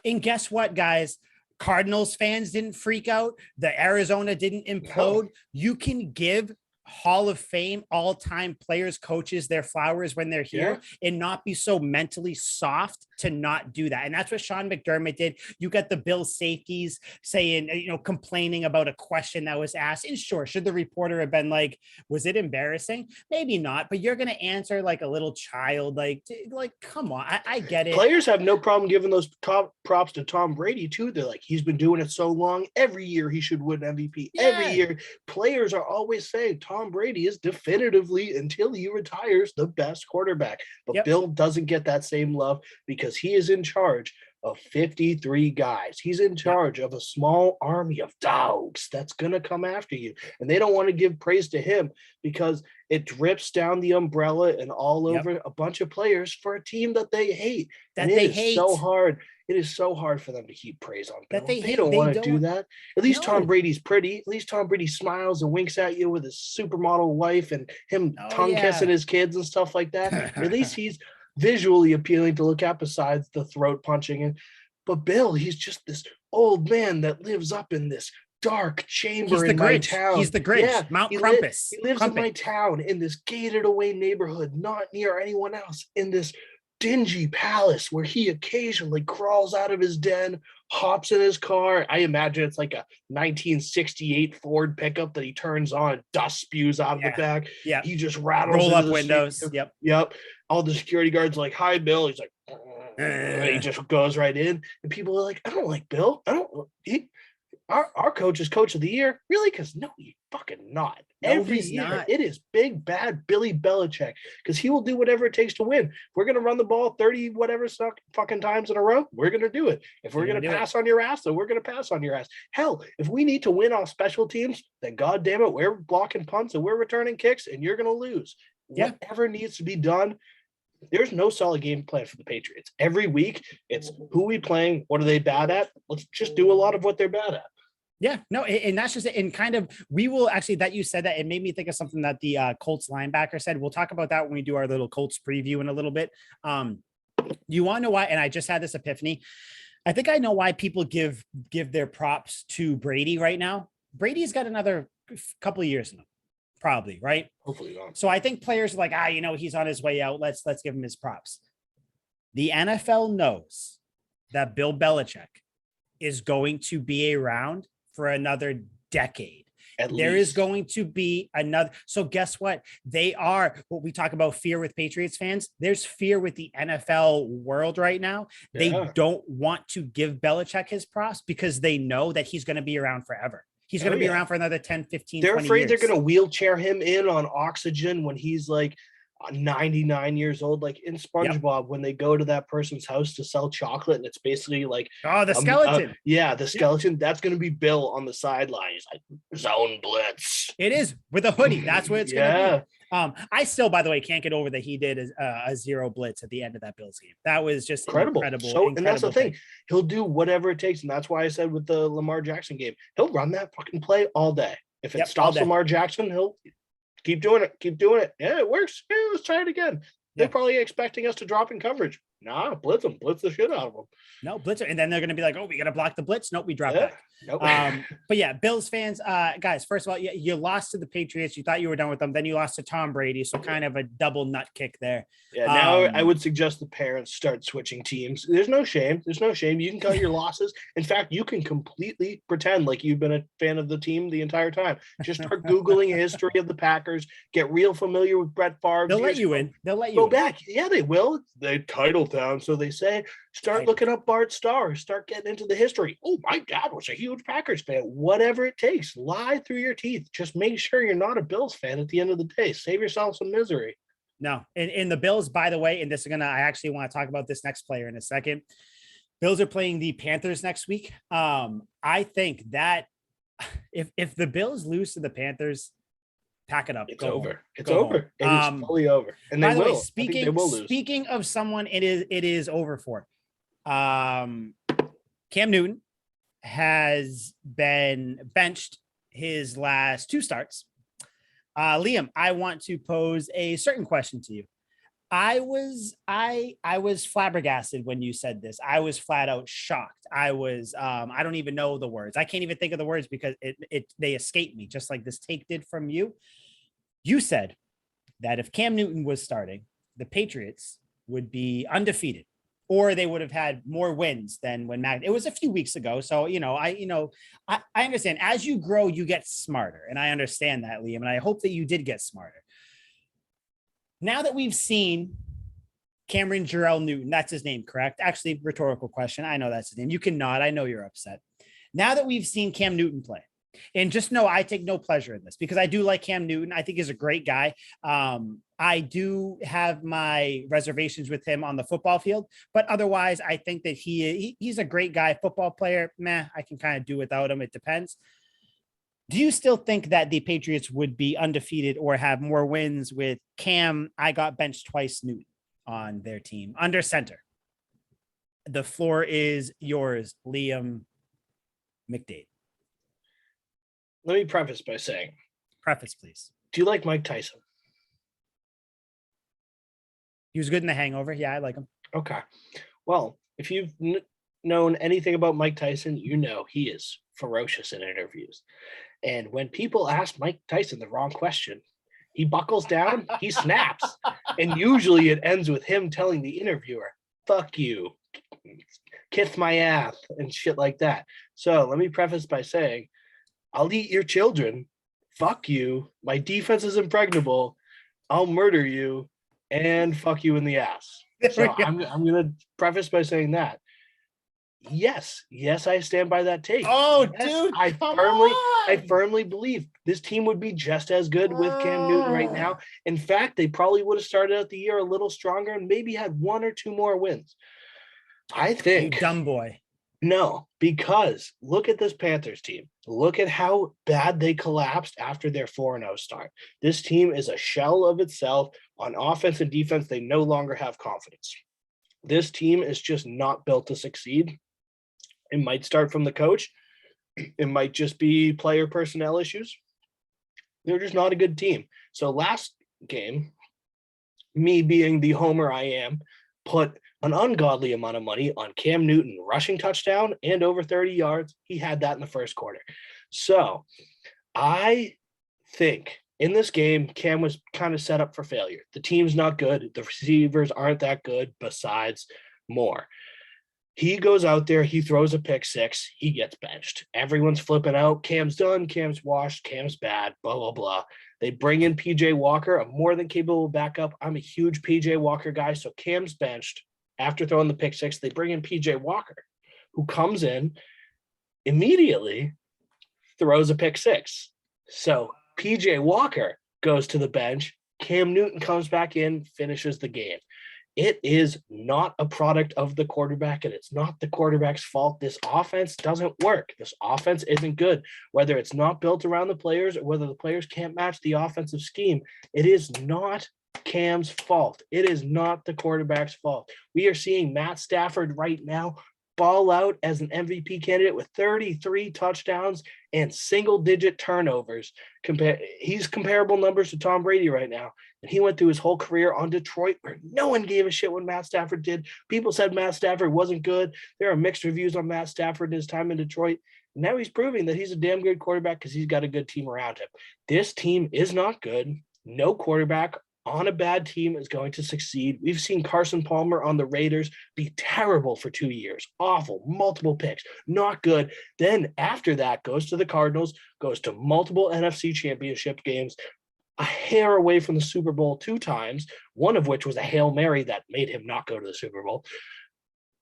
And guess what, guys? Cardinals fans didn't freak out. The Arizona didn't implode. No. You can give Hall of Fame all-time players, coaches, their flowers when they're here and not be so mentally soft to not do that. And that's what Sean McDermott did. You got the Bills safeties saying, complaining about a question that was asked. And sure, should the reporter have been like, was it embarrassing? Maybe not, but you're going to answer like a little child, like, come on. I get it. Players have no problem giving those top props to Tom Brady too. They're like, he's been doing it so long. Every year he should win MVP. Yeah. Every year. Players are always saying Tom Brady is definitively, until he retires, the best quarterback. But Bill doesn't get that same love because he is in charge of 53 guys. He's in charge of a small army of dogs that's going to come after you. And they don't want to give praise to him because it drips down the umbrella and all over a bunch of players for a team that they hate. So hard. It is so hard for them to keep praise on Bill. They don't want to do that. At least Tom Brady's pretty. At least Tom Brady smiles and winks at you with his supermodel wife and him tongue-kissing his kids and stuff like that. At least he's visually appealing to look at besides the throat punching. But Bill, he's just this old man that lives up in this dark chamber in my town. He's the Grinch. Yeah, Mount Crumpus. He lives in my town in this gated away neighborhood, not near anyone else, in this dingy palace where he occasionally crawls out of his den, hops in his car. I imagine it's like a 1968 Ford pickup that he turns on, dust spews out of the back. Yeah. He just rattles roll into up the windows. stadium. Yep. All the security guards are like, "Hi, Bill." He's like, and he just goes right in. And people are like, "I don't like Bill. Our coach is coach of the year." Really? Because no, he's fucking not. No, Every he's year, not. it is big, bad Billy Belichick, because he will do whatever it takes to win. If we're going to run the ball 30 whatever fucking times in a row, we're going to do it. If we're going to pass on your ass, then we're going to pass on your ass. Hell, if we need to win off special teams, then God damn it, we're blocking punts and we're returning kicks and you're going to lose. Yeah. Whatever needs to be done. There's no solid game plan for the Patriots. Every week, it's who we playing, what are they bad at? Let's just do a lot of what they're bad at. Yeah, no, and that's just it. And kind of, we will actually, that you said that, it made me think of something that the Colts linebacker said. We'll talk about that when we do our little Colts preview in a little bit. You want to know why? And I just had this epiphany. I think I know why people give their props to Brady right now. Brady's got another couple of years in him, probably, right? Hopefully not. So I think players are like, he's on his way out. Let's give him his props. The NFL knows that Bill Belichick is going to be around for another decade. There is going to be another. So guess what? They are what we talk about, fear with Patriots fans. There's fear with the NFL world right now. Yeah. They don't want to give Belichick his props because they know that he's going to be around forever. He's going to be around for another 10, 15, they're 20 afraid years. They're going to wheelchair him in on oxygen when he's like 99 years old, like in SpongeBob, when they go to that person's house to sell chocolate, and it's basically like the skeleton. The skeleton. That's going to be Bill on the sideline. He's like, zone blitz. It is with a hoodie. That's what it's going to be. I still, by the way, can't get over that he did a zero blitz at the end of that Bills game. That was just incredible. And that's the thing. He'll do whatever it takes, and that's why I said with the Lamar Jackson game, he'll run that fucking play all day. If it stops Lamar Jackson, he'll keep doing it. Yeah, it works. Yeah, let's try it again. They're probably expecting us to drop in coverage. Nah, blitz the shit out of them. No, blitz, and then they're going to be like, we got to block the blitz. Nope, we drop back. Nope. But yeah, Bills fans, guys, first of all, you lost to the Patriots. You thought you were done with them. Then you lost to Tom Brady. So kind of a double nut kick there. Yeah, now I would suggest the parents start switching teams. There's no shame. You can cut your losses. In fact, you can completely pretend like you've been a fan of the team the entire time. Just start Googling history of the Packers. Get real familiar with Brett Favre. They'll let you in. They'll let you go back. Yeah, they will. They title town, so they say. Start looking up Bart Starr. Start getting into the history. Oh, my dad was a huge Packers fan. Whatever it takes, lie through your teeth. Just make sure you're not a Bills fan at the end of the day. Save yourself some misery. No, and the Bills, by the way, and this is I actually want to talk about this next player in a second. Bills are playing the Panthers next week. I think that if the Bills lose to the Panthers, pack it up. It's over. It's over. It's fully over. And they will. They will lose. Speaking of someone, it is over for. Cam Newton has been benched his last 2 starts. Liam, I want to pose a certain question to you. I was flabbergasted when you said this. I was flat out shocked. I don't even know the words. I can't even think of the words because they escaped me, just like this take did from you. You said that if Cam Newton was starting, the Patriots would be undefeated, or they would have had more wins than when Mac. It was a few weeks ago, so I understand. As you grow, you get smarter, and I understand that, Liam, and I hope that you did get smarter. Now that we've seen Cameron Jarrell Newton, that's his name, correct? Actually, rhetorical question. I know that's his name. You can nod. I know you're upset. Now that we've seen Cam Newton play, and just know I take no pleasure in this because I do like Cam Newton. I think he's a great guy. I do have my reservations with him on the football field, but otherwise I think that he's a great guy, football player. I can kind of do without him. It depends. Do you still think that the Patriots would be undefeated or have more wins with Cam? I got benched twice Newton on their team under center. The floor is yours, Liam McDade. Let me preface by saying. Preface, please. Do you like Mike Tyson? He was good in The Hangover. Yeah, I like him. Okay. Well, if you've known anything about Mike Tyson, you know he is ferocious in interviews. And when people ask Mike Tyson the wrong question, he buckles down, he snaps. And usually it ends with him telling the interviewer, fuck you, kiss my ass, and shit like that. So let me preface by saying, I'll eat your children. Fuck you. My defense is impregnable. I'll murder you and fuck you in the ass. So I'm going to preface by saying that. Yes, I stand by that take. Oh, yes, dude, I firmly believe this team would be just as good with Cam Newton right now. In fact, they probably would have started out the year a little stronger and maybe had 1 or 2 more wins. I think. You dumb boy. No, because look at this Panthers team. Look at how bad they collapsed after their 4-0 start. This team is a shell of itself. On offense and defense, they no longer have confidence. This team is just not built to succeed. It might start from the coach. It might just be player personnel issues. They're just not a good team. So last game, me being the homer I am, put an ungodly amount of money on Cam Newton rushing touchdown and over 30 yards. He had that in the first quarter. So I think in this game, Cam was kind of set up for failure. The team's not good. The receivers aren't that good besides Moore. He goes out there, he throws a pick 6, he gets benched. Everyone's flipping out. Cam's done, Cam's washed, Cam's bad, blah, blah, blah. They bring in PJ Walker, a more than capable backup. I'm a huge PJ Walker guy, so Cam's benched. After throwing the pick 6, they bring in PJ Walker, who comes in immediately, throws a pick 6. So PJ Walker goes to the bench. Cam Newton comes back in, finishes the game. It is not a product of the quarterback, and it's not the quarterback's fault. This offense doesn't work. This offense isn't good. Whether it's not built around the players or whether the players can't match the offensive scheme, it is not Cam's fault. It is not the quarterback's fault. We are seeing Matt Stafford right now ball out as an MVP candidate with 33 touchdowns and single-digit turnovers. He's comparable numbers to Tom Brady right now. And he went through his whole career on Detroit where no one gave a shit what Matt Stafford did. People said Matt Stafford wasn't good. There are mixed reviews on Matt Stafford his time in Detroit. And now he's proving that he's a damn good quarterback because he's got a good team around him. This team is not good. No quarterback on a bad team is going to succeed. We've seen Carson Palmer on the Raiders be terrible for 2 years. Awful, multiple picks, not good. Then after that goes to the Cardinals, goes to multiple NFC championship games, a hair away from the Super Bowl 2 times, one of which was a Hail Mary that made him not go to the Super Bowl.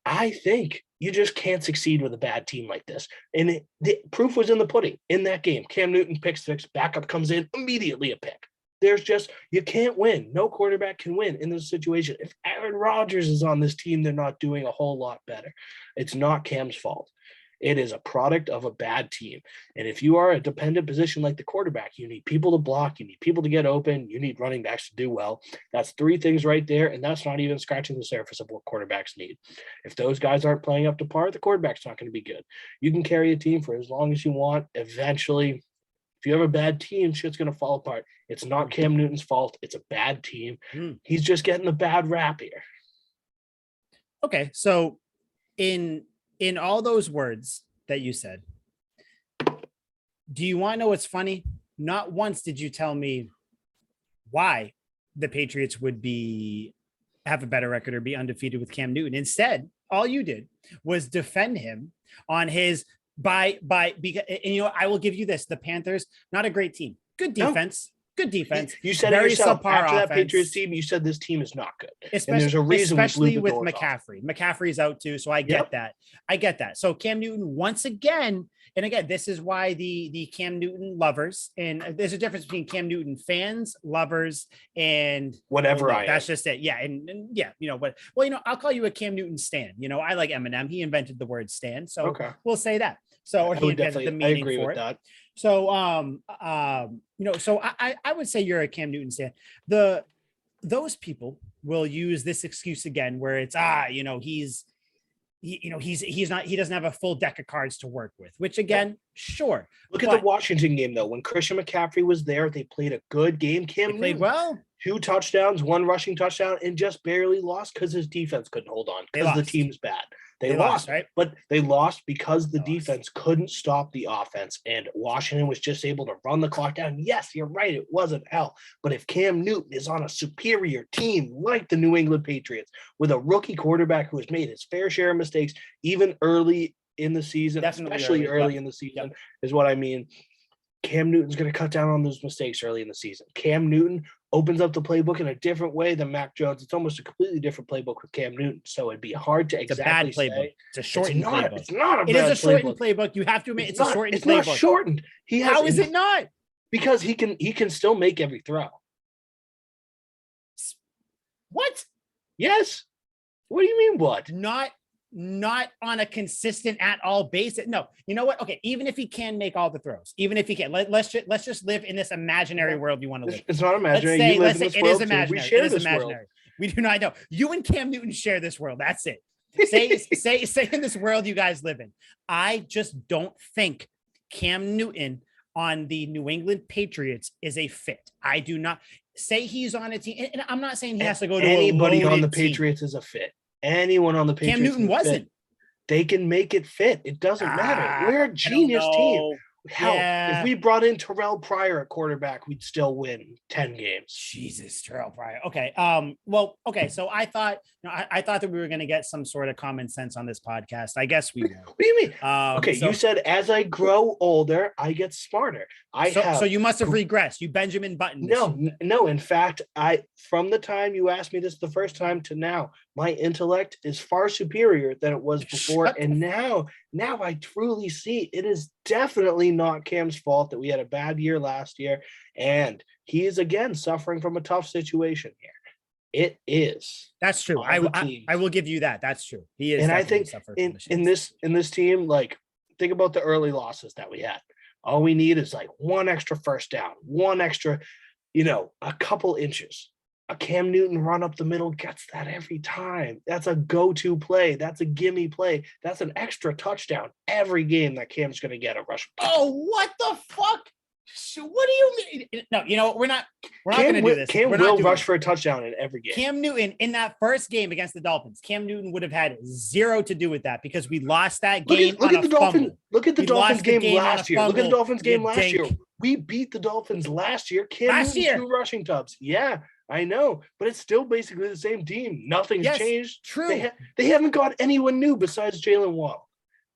I think you just can't succeed with a bad team like this. And the proof was in the pudding in that game. Cam Newton picks 6, backup comes in, immediately a pick. There's just, you can't win. No quarterback can win in this situation. If Aaron Rodgers is on this team, they're not doing a whole lot better. It's not Cam's fault. It is a product of a bad team. And if you are a dependent position like the quarterback, you need people to block, you need people to get open, you need running backs to do well. That's 3 things right there, and that's not even scratching the surface of what quarterbacks need. If those guys aren't playing up to par, the quarterback's not going to be good. You can carry a team for as long as you want. Eventually, if you have a bad team, shit's going to fall apart. It's not Cam Newton's fault. It's a bad team. He's just getting the bad rap here. Okay, so in all those words that you said, do you want to know what's funny? Not once did you tell me why the Patriots would have a better record or be undefeated with Cam Newton. Instead, all you did was defend him on his because, and I will give you this: the Panthers, not a great team, good defense. Good defense. You said very it yourself. subpar After offense. that Patriots team, you said this team is not good. And there's a reason, especially with McCaffrey. Off. McCaffrey's out too, so I get that. I get that. So Cam Newton once again, and again, this is why the Cam Newton lovers, and there's a difference between Cam Newton fans, lovers, and whatever. That's just it. Yeah, and yeah, but I'll call you a Cam Newton stan. I like Eminem. He invented the word stan, so we'll say that. So or he invented the meaning for it. That. So, so I would say you're a Cam Newton stan. Those people will use this excuse again, where it's he doesn't have a full deck of cards to work with, which again, sure. Look at the Washington game though. When Christian McCaffrey was there, they played a good game. Cam Newton played well. 2 touchdowns, 1 rushing touchdown, and just barely lost because his defense couldn't hold on because the team's bad. They lost, right? But they lost because the defense couldn't stop the offense, and Washington was just able to run the clock down. Yes, you're right. It wasn't hell. But if Cam Newton is on a superior team like the New England Patriots with a rookie quarterback who has made his fair share of mistakes, even early in the season, Definitely especially early in the season, is what I mean. Cam Newton's going to cut down on those mistakes early in the season. Cam Newton opens up the playbook in a different way than Mac Jones. It's almost a completely different playbook with Cam Newton. So it'd be hard to exactly say. It's a shortened playbook. It's not a bad It is a shortened playbook. You have to admit it's a shortened playbook. It's not shortened. How is it not? Because he can still make every throw. What? Yes. What do you mean what? Not on a consistent at all basis. No, you know what? Okay, even if he can make all the throws, even if he can, let's just live in this imaginary world you want to live. It's not imaginary. Let's say it is imaginary. We share this imaginary. World. We do not know. You and Cam Newton share this world. That's it. Say in this world you guys live in. I just don't think Cam Newton on the New England Patriots is a fit. I do not say he's on a team, and I'm not saying he has to go to anybody on the Patriots is a fit. Anyone on the Patriots. Cam Newton wasn't. They can make it fit. It doesn't matter. We're a genius team. Hell, if we brought in Terrell Pryor at quarterback, we'd still win 10 games. Jesus, Terrell Pryor. Okay. Okay. So I thought that we were going to get some sort of common sense on this podcast. I guess we will. What do you mean? You said as I grow older, I get smarter. So you must have regressed. You Benjamin Button. No. In fact, from the time you asked me this the first time to now, my intellect is far superior than it was before. And now I truly see it is definitely not Cam's fault that we had a bad year last year. And he is again suffering from a tough situation here. It is. That's true. I will give you that. That's true. He is. And I think in this team, like, think about the early losses that we had. All we need is like one extra first down, one extra, a couple inches. A Cam Newton run up the middle gets that every time. That's a go-to play. That's a gimme play. That's an extra touchdown every game that Cam's going to get a rush. Oh, what the fuck? What do you mean? No, we're not going to do this. Cam will rush for a touchdown in every game. Cam Newton in that first game against the Dolphins, Cam Newton would have had zero to do with that because we lost that game. Look at the Dolphins game last year. Look at the Dolphins game last year. We beat the Dolphins last year. Cam Newton 2 rushing tubs. Yeah. I know, but it's still basically the same team. Nothing's changed. True. They haven't got anyone new besides Jalen Waddle.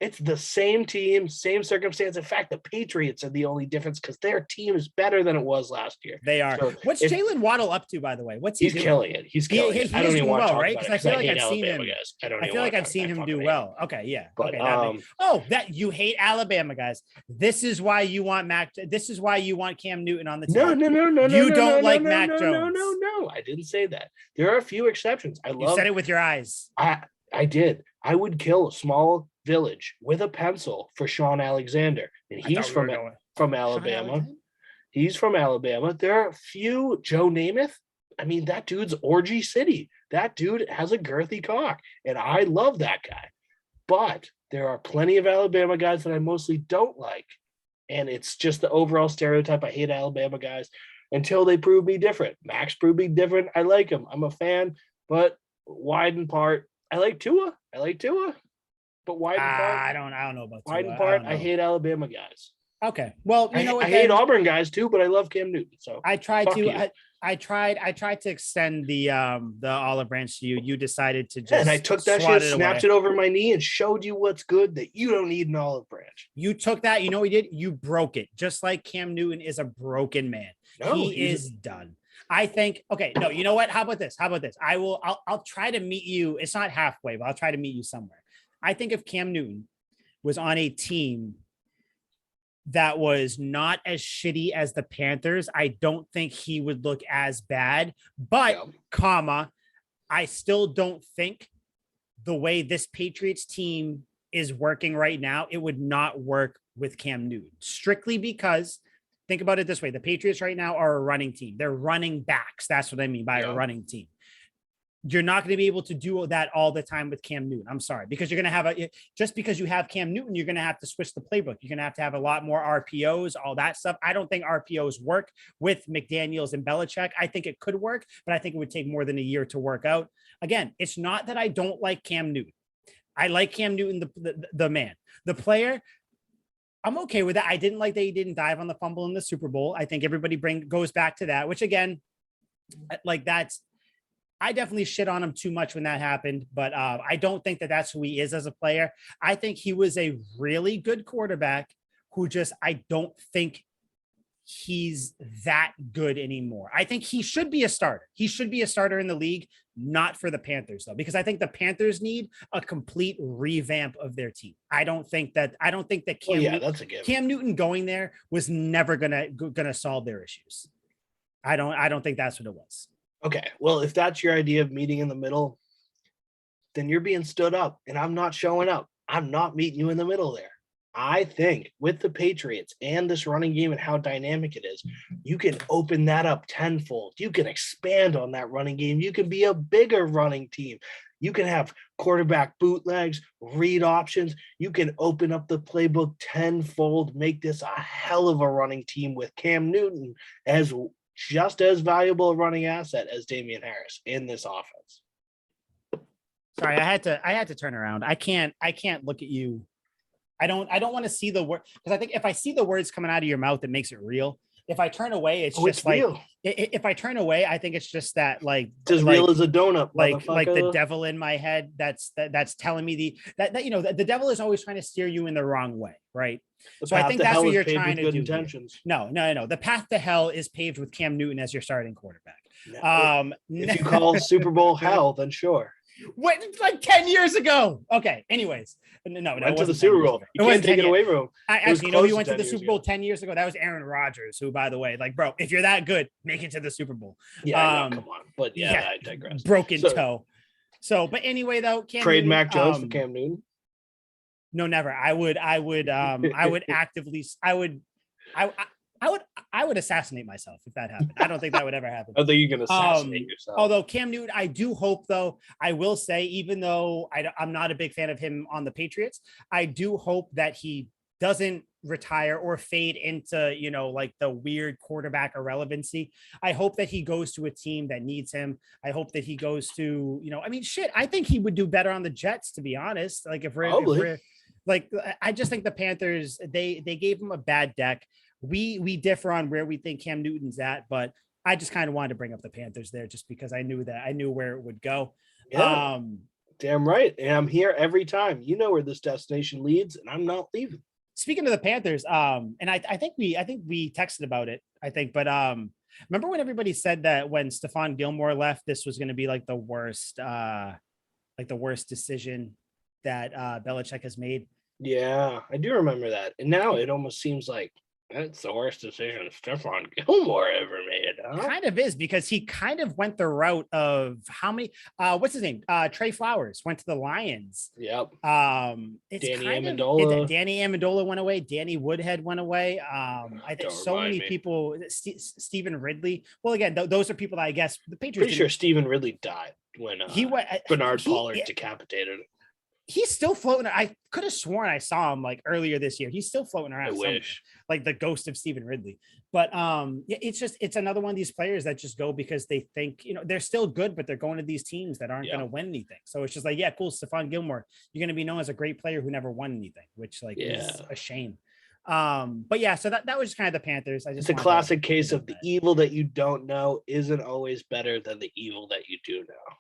It's the same team, same circumstance. In fact, the Patriots are the only difference because their team is better than it was last year. They are. So what's Jalen Waddle up to, by the way? What's he doing? Killing it. He's killing it. I don't even want to talk about it. I feel like I've seen him. I feel like I've seen him do well. Okay, yeah. But, that you hate Alabama guys. This is why you want Mac. This is why you want Cam Newton on the team. No. You don't like Mac Jones. No. I didn't say that. There are a few exceptions. You said it with your eyes. I did. I would kill a small village with a pencil for Sean Alexander, and he's from Alabama. He's from Alabama. There are a few. Joe Namath. I mean, that dude's Orgy City. That dude has a girthy cock, and I love that guy. But there are plenty of Alabama guys that I mostly don't like, and it's just the overall stereotype. I hate Alabama guys until they prove me different. Max proved me different. I like him. I'm a fan, but wide in part, I like Tua. But wide in part, I don't know about wide in part. I hate Alabama guys. Okay, well, you know what? I hate Auburn guys too, but I love Cam Newton. So I tried to extend the olive branch to you. You decided to just and I took that shit, snapped it over my knee, and showed you what's good that you don't need an olive branch. You took that. You know what you did? You broke it. Just like Cam Newton is a broken man. No, he is done. I think, okay, no, you know what? How about this? I'll try to meet you. It's not halfway, but I'll try to meet you somewhere. I think if Cam Newton was on a team that was not as shitty as the Panthers, I don't think he would look as bad, but I still don't think the way this Patriots team is working right now, it would not work with Cam Newton, strictly because think about it this way. The Patriots right now are a running team. They're running backs. That's what I mean by a running team. You're not going to be able to do that all the time with Cam Newton. I'm sorry, because you're going to have just because you have Cam Newton, you're going to have to switch the playbook. You're going to have a lot more RPOs, all that stuff. I don't think RPOs work with McDaniels and Belichick. I think it could work, but I think it would take more than a year to work out. Again, it's not that I don't like Cam Newton. I like Cam Newton, the man, the player. I'm okay with that. I didn't like that he didn't dive on the fumble in the Super Bowl. I think everybody goes back to that, which again, like I definitely shit on him too much when that happened, but I don't think that that's who he is as a player. I think he was a really good quarterback who I don't think he's that good anymore. I think he should be a starter. He should be a starter in the league, not for the Panthers though, because I think the Panthers need a complete revamp of their team. I don't think that Cam Newton going there was never gonna solve their issues. I don't think that's what it was. Okay, well, if that's your idea of meeting in the middle, then you're being stood up, and I'm not showing up. I'm not meeting you in the middle there. I think with the Patriots and this running game and how dynamic it is, you can open that up tenfold. You can expand on that running game. You can be a bigger running team. You can have quarterback bootlegs, read options. You can open up the playbook tenfold, make this a hell of a running team with Cam Newton as just as valuable a running asset as Damian Harris in this offense. Sorry, I had to turn around. I can't look at you. I don't want to see the word, because I think if I see the words coming out of your mouth, it makes it real. If I turn away, it's just like real. If I turn away, I think it's just that like it's as real as a donut, like the devil in my head that's telling me that you know the devil is always trying to steer you in the wrong way, right? So I think that's what you're trying to do. Intentions. No. The path to hell is paved with Cam Newton as your starting quarterback. No. If you call Super Bowl hell, then sure. What, like 10 years ago? Okay. Anyways, no, went to the Super Bowl. You can't take it away from him. Actually, you know, he went to the Super Bowl 10 years ago. That was Aaron Rodgers, who, by the way, like, bro, if you're that good, make it to the Super Bowl. Yeah, come on. But yeah, I digress. Broken toe. So, but anyway, though, Cam trade Newton, Mac Jones for Cam Newton. No, never. I would assassinate myself if that happened. I don't think that would ever happen. I think you're going to assassinate yourself. Although Cam Newton, I do hope, though, I will say, even though I'm not a big fan of him on the Patriots, I do hope that he doesn't retire or fade into, you know, like the weird quarterback irrelevancy. I hope that he goes to a team that needs him. I hope that he goes to, you know, I mean, shit, I think he would do better on the Jets, to be honest. Like if we're like, I just think the Panthers, they gave him a bad deck. We differ on where we think Cam Newton's at, but I just kind of wanted to bring up the Panthers there just because I knew where it would go. Yeah, damn right. And I'm here every time. You know where this destination leads, and I'm not leaving. Speaking of the Panthers, and I think we texted about it, but remember when everybody said that when Stephon Gilmore left, this was going to be like the worst decision that Belichick has made? Yeah, I do remember that. And now it almost seems like that's the worst decision Stephon Gilmore ever made. Huh? Kind of is, because he kind of went the route of how many, what's his name? Trey Flowers went to the Lions. Yep. It's Danny Amendola. Danny Amendola went away. Danny Woodhead went away. I think so many people, Stephen Ridley. Well, again, those are people that I guess the Patriots. Pretty sure Stephen Ridley died when Bernard Pollard decapitated him. He's still floating. I could have sworn I saw him like earlier this year. He's still floating around. I wish. Like the ghost of Stephen Ridley. But it's another one of these players that just go because they think, you know, they're still good, but they're going to these teams that aren't going to win anything. So it's just like, yeah, cool. Stephon Gilmore, you're going to be known as a great player who never won anything, which is a shame. But yeah, so that was just kind of the Panthers. It's a classic case of the evil that you don't know isn't always better than the evil that you do know.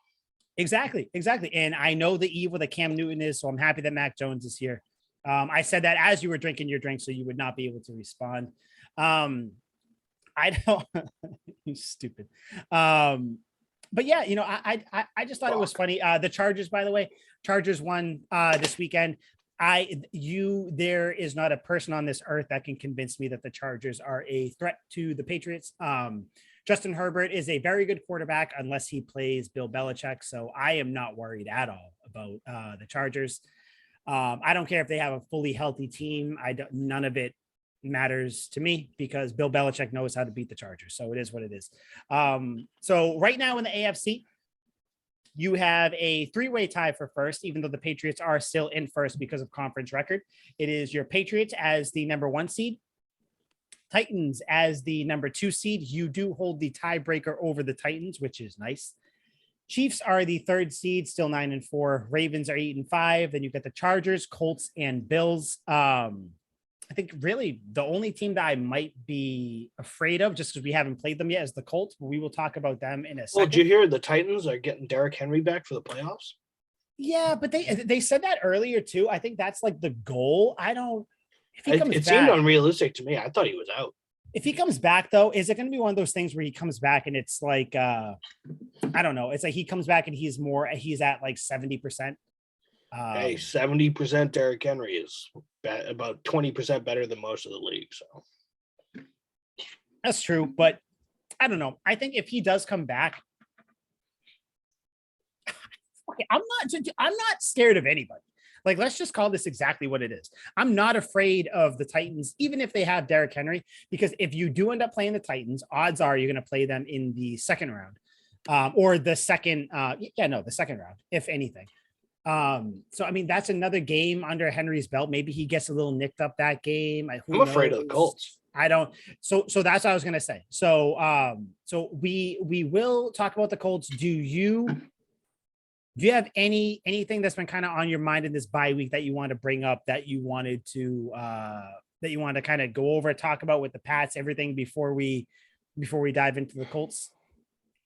Exactly. And I know the evil that Cam Newton is, so I'm happy that Mac Jones is here. I said that as you were drinking your drink, so you would not be able to respond. I don't, you stupid. But yeah, you know, I just thought it was funny. The Chargers, by the way, Chargers won this weekend. There is not a person on this earth that can convince me that the Chargers are a threat to the Patriots. Justin Herbert is a very good quarterback unless he plays Bill Belichick. So I am not worried at all about the Chargers. I don't care if they have a fully healthy team. None of it matters to me because Bill Belichick knows how to beat the Chargers. So it is what it is. So right now in the AFC, you have a three-way tie for first, even though the Patriots are still in first because of conference record. It is your Patriots as the number 1 seed, Titans as the number 2 seed. You do hold the tiebreaker over the Titans, which is nice. Chiefs are the third seed, still 9-4. Ravens are 8-5. Then you get the Chargers, Colts, and Bills. I think really the only team that I might be afraid of, just because we haven't played them yet, is the Colts. But we will talk about them in a second. Well, did you hear the Titans are getting Derrick Henry back for the playoffs? Yeah, but they said that earlier too. I think that's like the goal. I don't. If he comes It back, seemed unrealistic to me. I thought he was out. If he comes back, though, is it going to be one of those things where he comes back and it's like, I don't know. It's like he comes back and he's at like 70%. Hey, 70% Derrick Henry is about 20% better than most of the league. So that's true. But I don't know. I think if he does come back, I'm not scared of anybody. Like, let's just call this exactly what it is. I'm not afraid of the Titans, even if they have Derrick Henry, because if you do end up playing the Titans, odds are you're going to play them in the second round or the second. The second round, if anything. So, I mean, that's another game under Henry's belt. Maybe he gets a little nicked up that game. I'm afraid of the Colts. I don't. So that's what I was going to say. So we will talk about the Colts. Do you have anything that's been kind of on your mind in this bye week that you want to bring up, that you wanted to kind of go over, talk about with the Pats, everything before we dive into the Colts?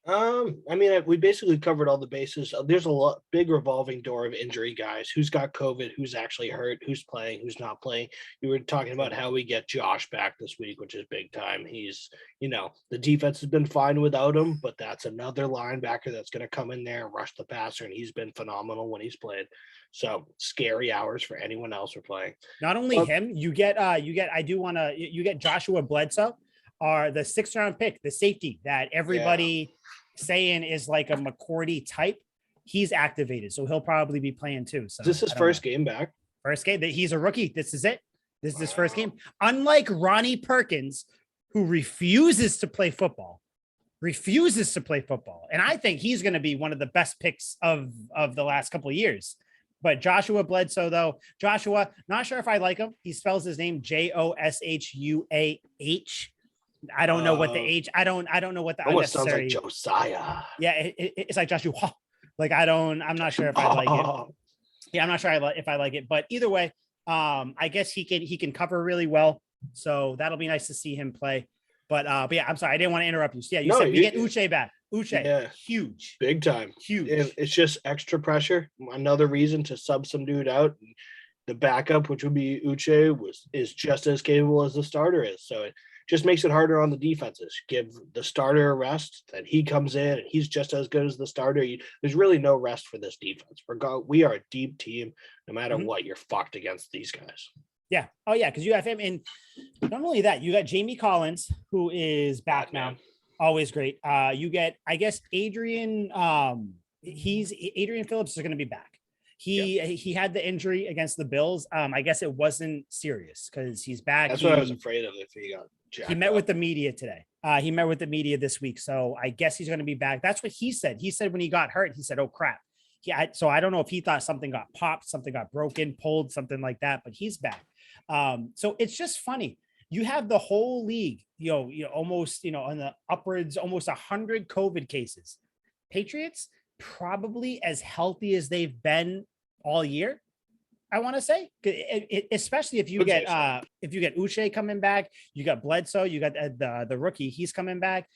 I mean, we basically covered all the bases. There's a big revolving door of injury guys. Who's got COVID? Who's actually hurt? Who's playing? Who's not playing? You were talking about how we get Josh back this week, which is big time. He's, the defense has been fine without him, but that's another linebacker that's going to come in there and rush the passer, and he's been phenomenal when he's played. So scary hours for anyone else we're playing. Not only him, you get Joshua Bledsoe, are the 6th round pick, the safety that everybody saying is like a McCourty type. He's activated, so he'll probably be playing too. So this is his first game back. First game. He's a rookie. This is it. This is his first game. Unlike Ronnie Perkins, who refuses to play football. And I think he's going to be one of the best picks of the last couple of years. But Joshua Bledsoe, though, not sure if I like him. He spells his name Joshuah. I don't know what the H. I don't know what the unnecessary. Sounds like Josiah. Yeah, it's like Joshua. Like I'm not sure if I like it. Yeah, I'm not sure if I like it. But either way, I guess he can cover really well. So that'll be nice to see him play. But yeah, I'm sorry, I didn't want to interrupt you. So yeah, said we get Uche back. Uche, huge, big time, huge. It's just extra pressure. Another reason to sub some dude out. The backup, which would be Uche, is just as capable as the starter is. So it just makes it harder on the defenses. Give the starter a rest, then he comes in and he's just as good as the starter. There's really no rest for this defense. We are a deep team. No matter what, you're fucked against these guys. Yeah. Oh, yeah, because you have him. And not only that, you got Jamie Collins, who is back now. Always great. You get, I guess, Adrian. Adrian Phillips is going to be back. He had the injury against the Bills. I guess it wasn't serious because he's back. That's what I was afraid of if he got jacked He met up. with the media today. He met with the media this week. So I guess he's going to be back. That's what he said. He said when he got hurt, he said, "Oh, crap." So I don't know if he thought something got popped, something got broken, pulled, something like that, but he's back. So it's just funny. You have the whole league, almost, on the upwards, almost 100 COVID cases. Patriots probably as healthy as they've been all year, I want to say, especially if you get Uche coming back, you got Bledsoe, you got the rookie, he's coming back.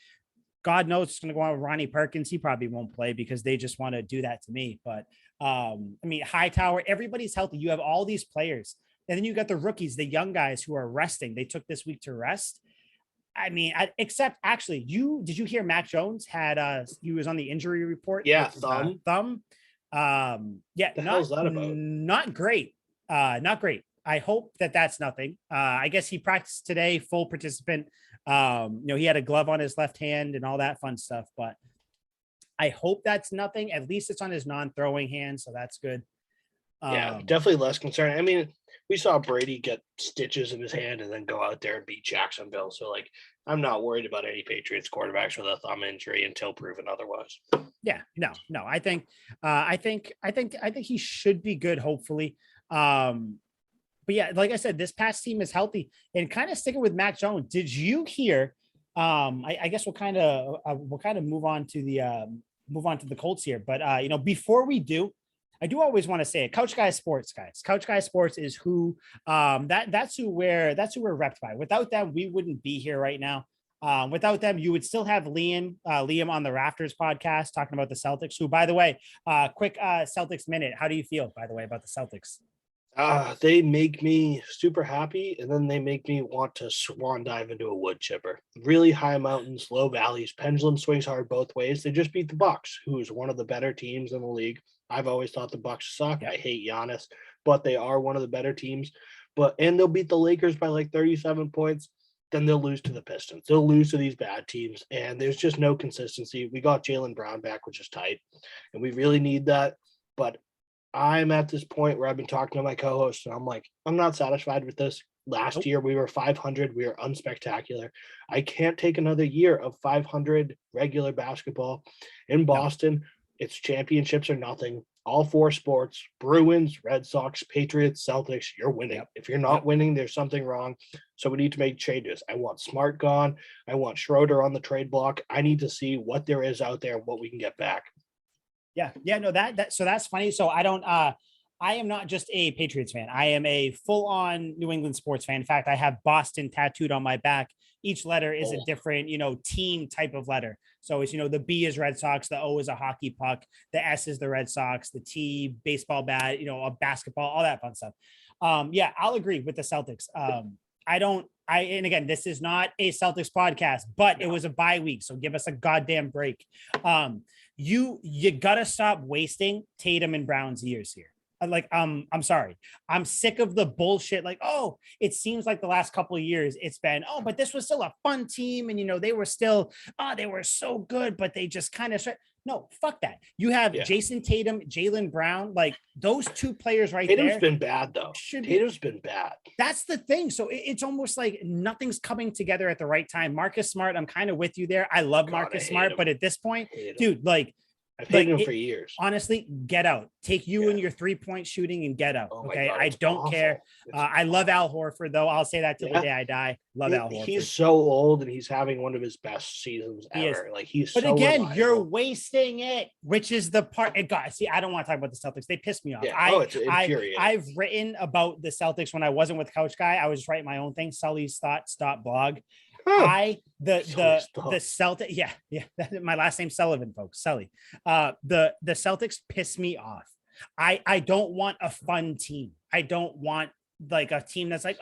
God knows it's going to go on with Ronnie Perkins. He probably won't play because they just want to do that to me. But I mean, Hightower, everybody's healthy. You have all these players, and then you got the rookies, the young guys who are resting. They took this week to rest. I mean, except actually, did you hear Mac Jones he was on the injury report? Yeah, thumb. Yeah, the hell's that about? Not great. Not great. I hope that's nothing. I guess he practiced today, full participant. He had a glove on his left hand and all that fun stuff, but I hope that's nothing. At least it's on his non-throwing hand, so that's good. Yeah, definitely less concerned. I mean, we saw Brady get stitches in his hand and then go out there and beat Jacksonville. So, I'm not worried about any Patriots quarterbacks with a thumb injury until proven otherwise. Yeah, no. I think he should be good, hopefully. But yeah, like I said, this past team is healthy, and kind of sticking with Mac Jones. Did you hear? I guess we'll kind of move on to move on to the Colts here. But you know, before we do, I do always want to say it. Couch Guy Sports, guys. Couch Guy Sports is who that's who we're repped by. Without them, we wouldn't be here right now. Without them, you would still have Liam on the Rafters podcast talking about the Celtics, who, by the way, quick Celtics minute. How do you feel, by the way, about the Celtics? They make me super happy, and then they make me want to swan dive into a wood chipper. Really high mountains, low valleys, pendulum swings hard both ways. They just beat the Bucks, who is one of the better teams in the league. I've always thought the Bucks suck. I hate Giannis, but they are one of the better teams. And they'll beat the Lakers by like 37 points. Then they'll lose to the Pistons. They'll lose to these bad teams, and there's just no consistency. We got Jaylen Brown back, which is tight, and we really need that. But I'm at this point where I've been talking to my co-host, and I'm like, I'm not satisfied with this. Last year, we were 500. We were unspectacular. I can't take another year of 500 regular basketball in Boston. It's championships or nothing. All four sports, Bruins, Red Sox, Patriots, Celtics, you're winning. If you're not winning, there's something wrong. So we need to make changes. I want Smart gone. I want Schroeder on the trade block. I need to see what there is out there and what we can get back. Yeah, no, so that's funny. So I am not just a Patriots fan. I am a full-on New England sports fan. In fact, I have Boston tattooed on my back. Each letter is a different, team type of letter. So it's, the B is Red Sox, the O is a hockey puck, the S is the Red Sox, the T, baseball bat, a basketball, all that fun stuff. Yeah, I'll agree with the Celtics. And again, this is not a Celtics podcast, but it was a bye week. So give us a goddamn break. You gotta stop wasting Tatum and Brown's years here. I'm sorry. I'm sick of the bullshit. Like, oh, it seems like the last couple of years it's been, but this was still a fun team. And, they were still, they were so good, but they just kind of, no, fuck that. You have Jason Tatum, Jaylen Brown, like those two players right there. Tatum's been bad though. Tatum's been bad. That's the thing. So it's almost like nothing's coming together at the right time. Marcus Smart, I'm kind of with you there. I love Marcus Smart, but at this point, dude, like, I've hated him for years. Honestly, get out. Take you and your 3-point shooting and get out. Okay. God, I don't care. I love Al Horford, though. I'll say that till the day I die. Love Al Horford. He's so old and he's having one of his best seasons ever. Like but so again, reliable. You're wasting it, which is the part. God, see, I don't want to talk about the Celtics. They piss me off. Yeah. It's infuriating. I've written about the Celtics when I wasn't with Couch Guy. I was just writing my own thing. Sully's Thoughts blog. The Celtic, yeah, my last name's Sullivan, folks. Sully. The Celtics piss me off. I don't want a fun team. I don't want like a team that's like,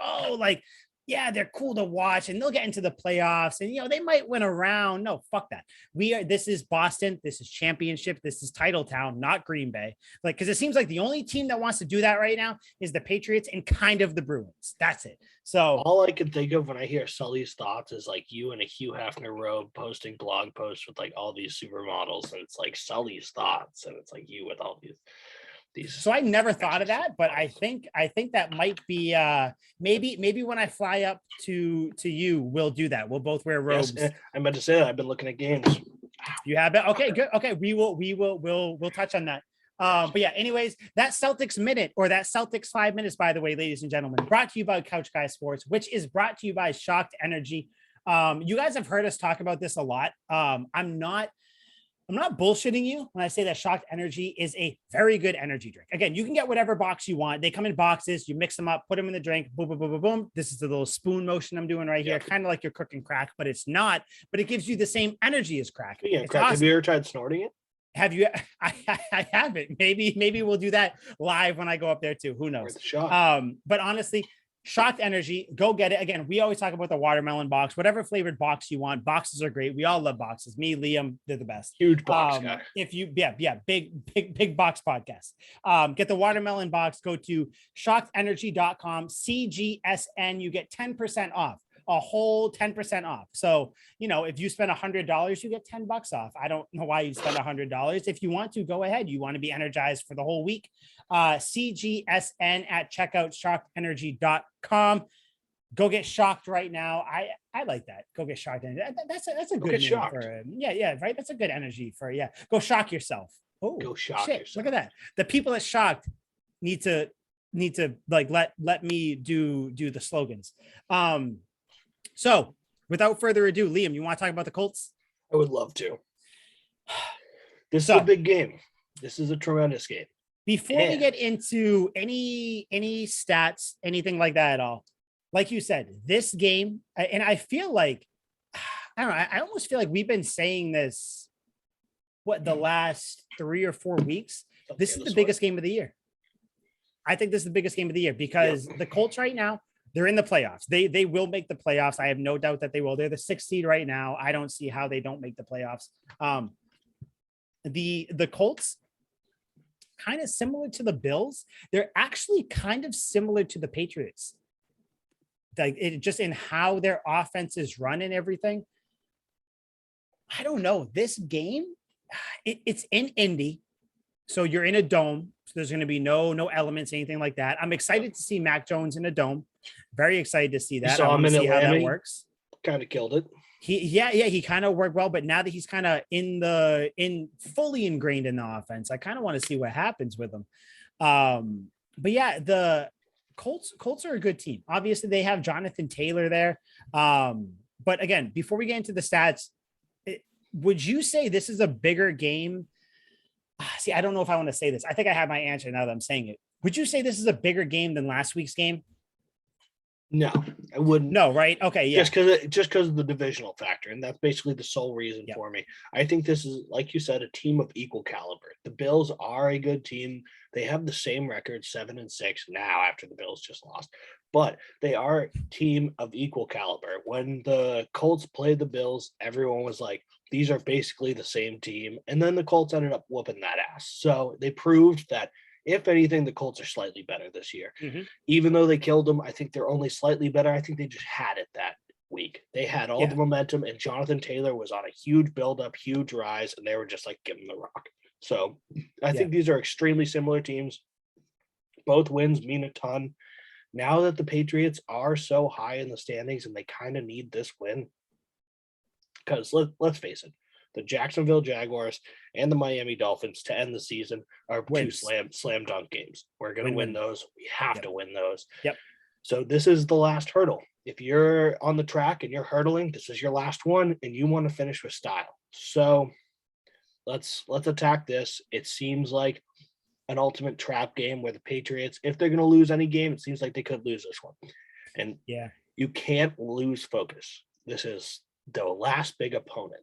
they're cool to watch and they'll get into the playoffs and they might win a round. No, fuck that. This is Boston. This is championship. This is title town, not Green Bay. Like, because it seems like the only team that wants to do that right now is the Patriots and kind of the Bruins. That's it. So all I can think of when I hear Sully's Thoughts is like you in a Hugh Hefner robe posting blog posts with like all these supermodels, and it's like Sully's Thoughts, and it's like you with all these. So I never thought of that, but I think that might be maybe when I fly up to you, we'll do that. We'll both wear robes. Yes, I'm about to say that. I've been looking at games. You have it? Okay, good. Okay, we'll touch on that. But yeah, anyways, that Celtics minute or that Celtics 5 minutes, by the way, ladies and gentlemen, brought to you by Couch Guy Sports, which is brought to you by Shocked Energy. You guys have heard us talk about this a lot. I'm not bullshitting you when I say that Shocked Energy is a very good energy drink. Again, you can get whatever box you want. They come in boxes. You mix them up, put them in the drink. Boom, boom, boom, boom, boom. This is the little spoon motion I'm doing right here. Kind of like you're cooking crack, but it's not. But it gives you the same energy as crack. Yeah, crack. Awesome. Have you ever tried snorting it? Have you? I haven't. Maybe we'll do that live when I go up there too. Who knows? But honestly, Shocked Energy, go get it. Again, we always talk about the watermelon box, whatever flavored box you want. Boxes are great. We all love boxes. Me, Liam, they're the best. Huge box guy. If you, big box podcast. Get the watermelon box. Go to shockedenergy.com, CGSN. You get 10% off. A whole 10% off. So, if you spend $100, you get $10 off. I don't know why you spend $100. If you want to, go ahead. You want to be energized for the whole week. CGSN at checkout, shockedenergy.com. Go get shocked right now. I like that. Go get shocked. That's a good name for right. That's a good energy for Go shock yourself. Oh, go shock yourself. Look at that. The people that shocked need to like let me do the slogans. So without further ado, Liam, you want to talk about the Colts? I would love to. This is a big game. This is a tremendous game. Before we get into any stats, anything like that at all, like you said, this game, and I feel like, I don't know, I almost feel like we've been saying this, the last 3 or 4 weeks. This is the biggest game of the year. I think this is the biggest game of the year because the Colts right now, they're in the playoffs. They will make the playoffs. I have no doubt that they will. They're the 6th seed right now. I don't see how they don't make the playoffs. The Colts, kind of similar to the Bills. They're actually kind of similar to the Patriots. Like it just in how their offense is run and everything. I don't know. This game, it's in Indy. So you're in a dome. So there's going to be no elements, anything like that. I'm excited to see Mac Jones in a dome. Very excited to see that. I want to see how that works. Kind of killed it. He kind of worked well, but now that he's kind of fully ingrained in the offense, I kind of want to see what happens with him. But yeah, the Colts are a good team. Obviously, they have Jonathan Taylor there. But again, before we get into the stats, would you say this is a bigger game? See, I don't know if I want to say this. I think I have my answer now that I'm saying it. Would you say this is a bigger game than last week's game? No, I wouldn't. No, right? Okay, yeah. Just because of the divisional factor, and that's basically the sole reason for me. I think this is, like you said, a team of equal caliber. The Bills are a good team. They have the same record, 7-6 now after the Bills just lost, but they are a team of equal caliber. When the Colts played the Bills, everyone was like, these are basically the same team, and then the Colts ended up whooping that ass. So they proved that, if anything, the Colts are slightly better this year. Mm-hmm. Even though they killed them, I think they're only slightly better. I think they just had it that week. They had all the momentum, and Jonathan Taylor was on a huge build-up, huge rise, and they were just like, give him the rock. So I think these are extremely similar teams. Both wins mean a ton. Now that the Patriots are so high in the standings and they kind of need this win, because let's face it, the Jacksonville Jaguars and the Miami Dolphins to end the season are two slam dunk games. We're going to win those. We have to win those. Yep. So this is the last hurdle. If you're on the track and you're hurdling, this is your last one, and you want to finish with style. So let's attack this. It seems like an ultimate trap game where the Patriots, if they're going to lose any game, it seems like they could lose this one. And you can't lose focus. This is the last big opponent,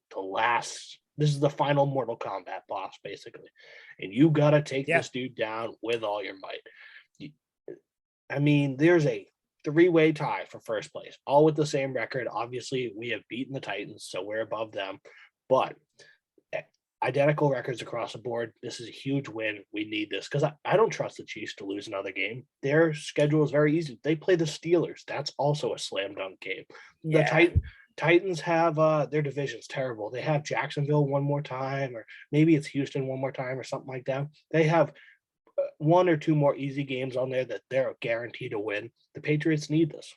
this is the final Mortal Kombat boss, basically. And you got to take this dude down with all your might. I mean, there's a 3-way tie for first place, all with the same record. Obviously, we have beaten the Titans, so we're above them. But identical records across the board. This is a huge win. We need this because I don't trust the Chiefs to lose another game. Their schedule is very easy. They play the Steelers. That's also a slam dunk game. The Titans have their division's terrible. They have Jacksonville one more time, or maybe it's Houston one more time or something like that. They have 1 or 2 more easy games on there that they're guaranteed to win. The Patriots need this.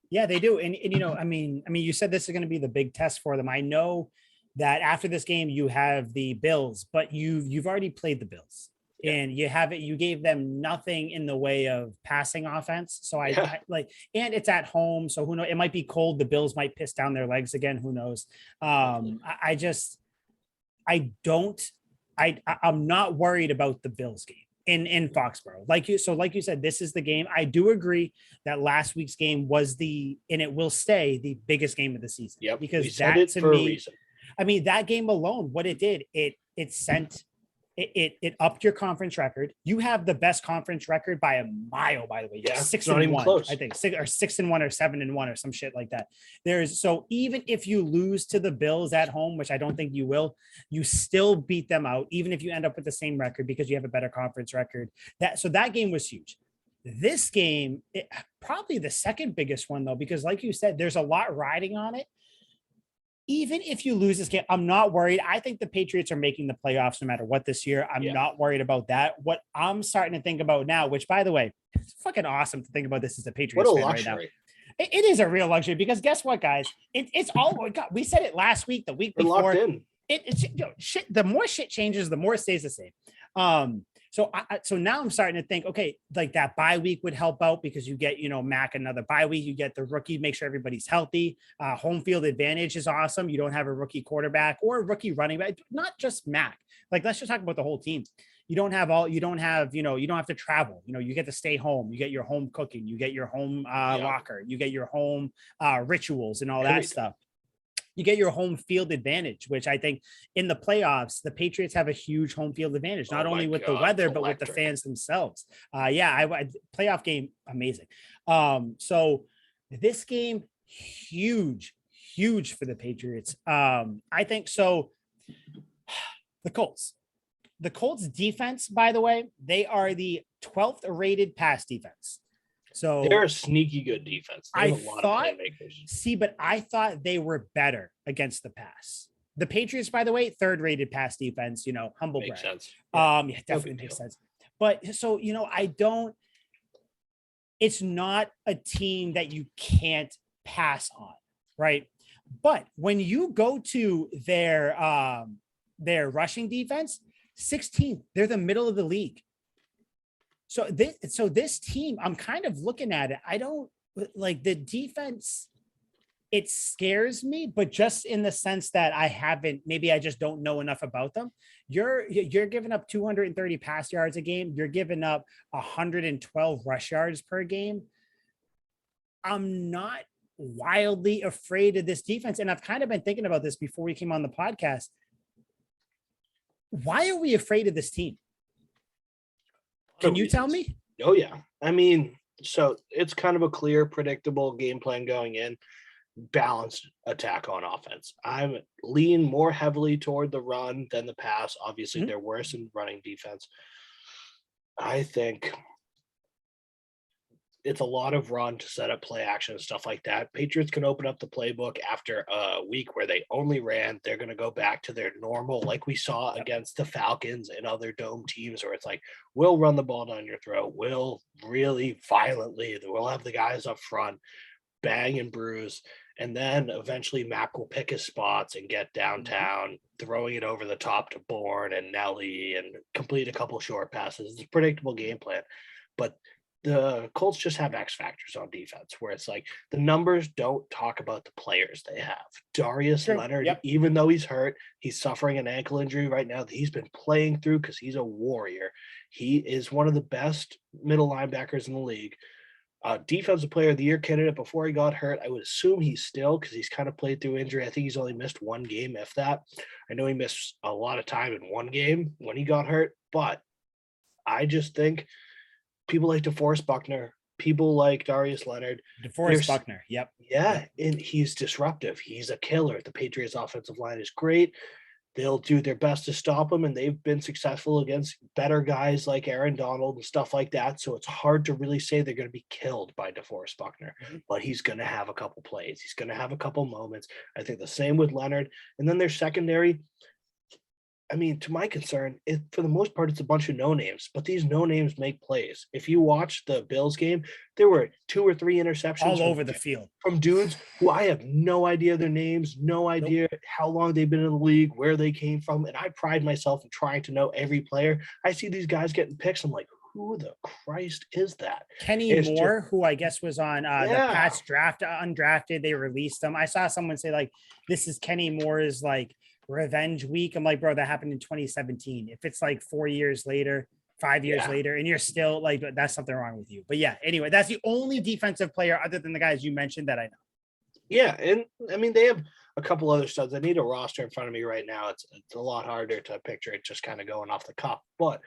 Yeah, they do. And you know, I mean, you said this is going to be the big test for them. I know that after this game you have the Bills, but you've already played the Bills. And you gave them nothing in the way of passing offense. So I like, and it's at home. So who knows? It might be cold. The Bills might piss down their legs again. Who knows? I'm not worried about the Bills game in Foxborough. Like you said, this is the game. I do agree that last week's game was and it will stay the biggest game of the season. Yep. Because that to me, I mean, that game alone, what it did, it sent, it upped your conference record. You have the best conference record by a mile, by the way. 6-1, I think 6-1 or 7-1 or some shit like that. So even if you lose to the Bills at home, which I don't think you will, you still beat them out, even if you end up with the same record because you have a better conference record. So that game was huge. This game, probably the second biggest one though, because like you said, there's a lot riding on it. Even if you lose this game, I'm not worried. I think the Patriots are making the playoffs no matter what this year. I'm not worried about that. What I'm starting to think about now, which by the way, it's fucking awesome to think about this as a Patriots fan right now. It is a real luxury because guess what, guys? It's all God. We said it last week, the week before. Locked in. It's shit. The more shit changes, the more it stays the same. So now I'm starting to think, okay, like that bye week would help out because you get, Mac another bye week, you get the rookie, make sure everybody's healthy. Home field advantage is awesome. You don't have a rookie quarterback or a rookie running back, not just Mac. Like, let's just talk about the whole team. You don't have, you don't have to travel. You get to stay home. You get your home cooking. You get your home locker. You get your home rituals and all that stuff. You get your home field advantage, which I think in the playoffs, the Patriots have a huge home field advantage, not only with the weather, but with the fans themselves. Playoff game, amazing. So this game, huge for the Patriots. I think so. The Colts defense, by the way, they are the 12th rated pass defense. So they're a sneaky good defense. They have a lot of playmakers. But I thought they were better against the pass. The Patriots, by the way, 3rd rated pass defense, humble brag. Makes sense. Yeah, definitely makes sense. But so, it's not a team that you can't pass on, right? But when you go to their rushing defense, 16th, they're the middle of the league. So this team, I'm kind of looking at it. I don't like the defense. It scares me, but just in the sense that maybe I just don't know enough about them. You're giving up 230 pass yards a game. You're giving up 112 rush yards per game. I'm not wildly afraid of this defense. And I've kind of been thinking about this before we came on the podcast. Why are we afraid of this team? Can you tell me? Oh, yeah. I mean, so it's kind of a clear, predictable game plan going in, balanced attack on offense. I'm leaning more heavily toward the run than the pass. Obviously, they're worse in running defense. I think it's a lot of run to set up play action and stuff like that. Patriots can open up the playbook after a week where they only ran. They're going to go back to their normal, like we saw against the Falcons and other dome teams, where it's like, we'll run the ball down your throat. We'll really violently, we'll have the guys up front, bang and bruise. And then eventually Mac will pick his spots and get downtown, throwing it over the top to Bourne and Nelly and complete a couple short passes. It's a predictable game plan. But the Colts just have X factors on defense where it's like the numbers don't talk about the players they have. Darius Leonard, even though he's hurt, he's suffering an ankle injury right now that he's been playing through because he's a warrior. He is one of the best middle linebackers in the league. Defensive player of the year candidate before he got hurt. I would assume he's still, because he's kind of played through injury. I think he's only missed one game, if that. I know he missed a lot of time in one game when he got hurt, but I just think people like DeForest Buckner, people like Darius Leonard. DeForest Buckner, yep. Yeah, and he's disruptive. He's a killer. The Patriots' offensive line is great. They'll do their best to stop him, and they've been successful against better guys like Aaron Donald and stuff like that. So it's hard to really say they're going to be killed by DeForest Buckner, but he's going to have a couple plays. He's going to have a couple moments. I think the same with Leonard. And then their secondary, I mean, to my concern, for the most part, it's a bunch of no-names, but these no-names make plays. If you watch the Bills game, there were 2 or 3 interceptions all over the field from dudes who I have no idea their names, no idea how long they've been in the league, where they came from, and I pride myself in trying to know every player. I see these guys getting picks. I'm like, who the Christ is that? Kenny Moore, who I guess was on the Pats draft, undrafted. They released him. I saw someone say, like, this is Kenny Moore's, like, revenge week. I'm like, bro, that happened in 2017. If it's like 4 years later, 5 years later, and you're still like, that's something wrong with you. But yeah, anyway, that's the only defensive player other than the guys you mentioned that I know. Yeah, and I mean, they have a couple other studs. I need a roster in front of me right now. It's a lot harder to picture it just kind of going off the cuff. But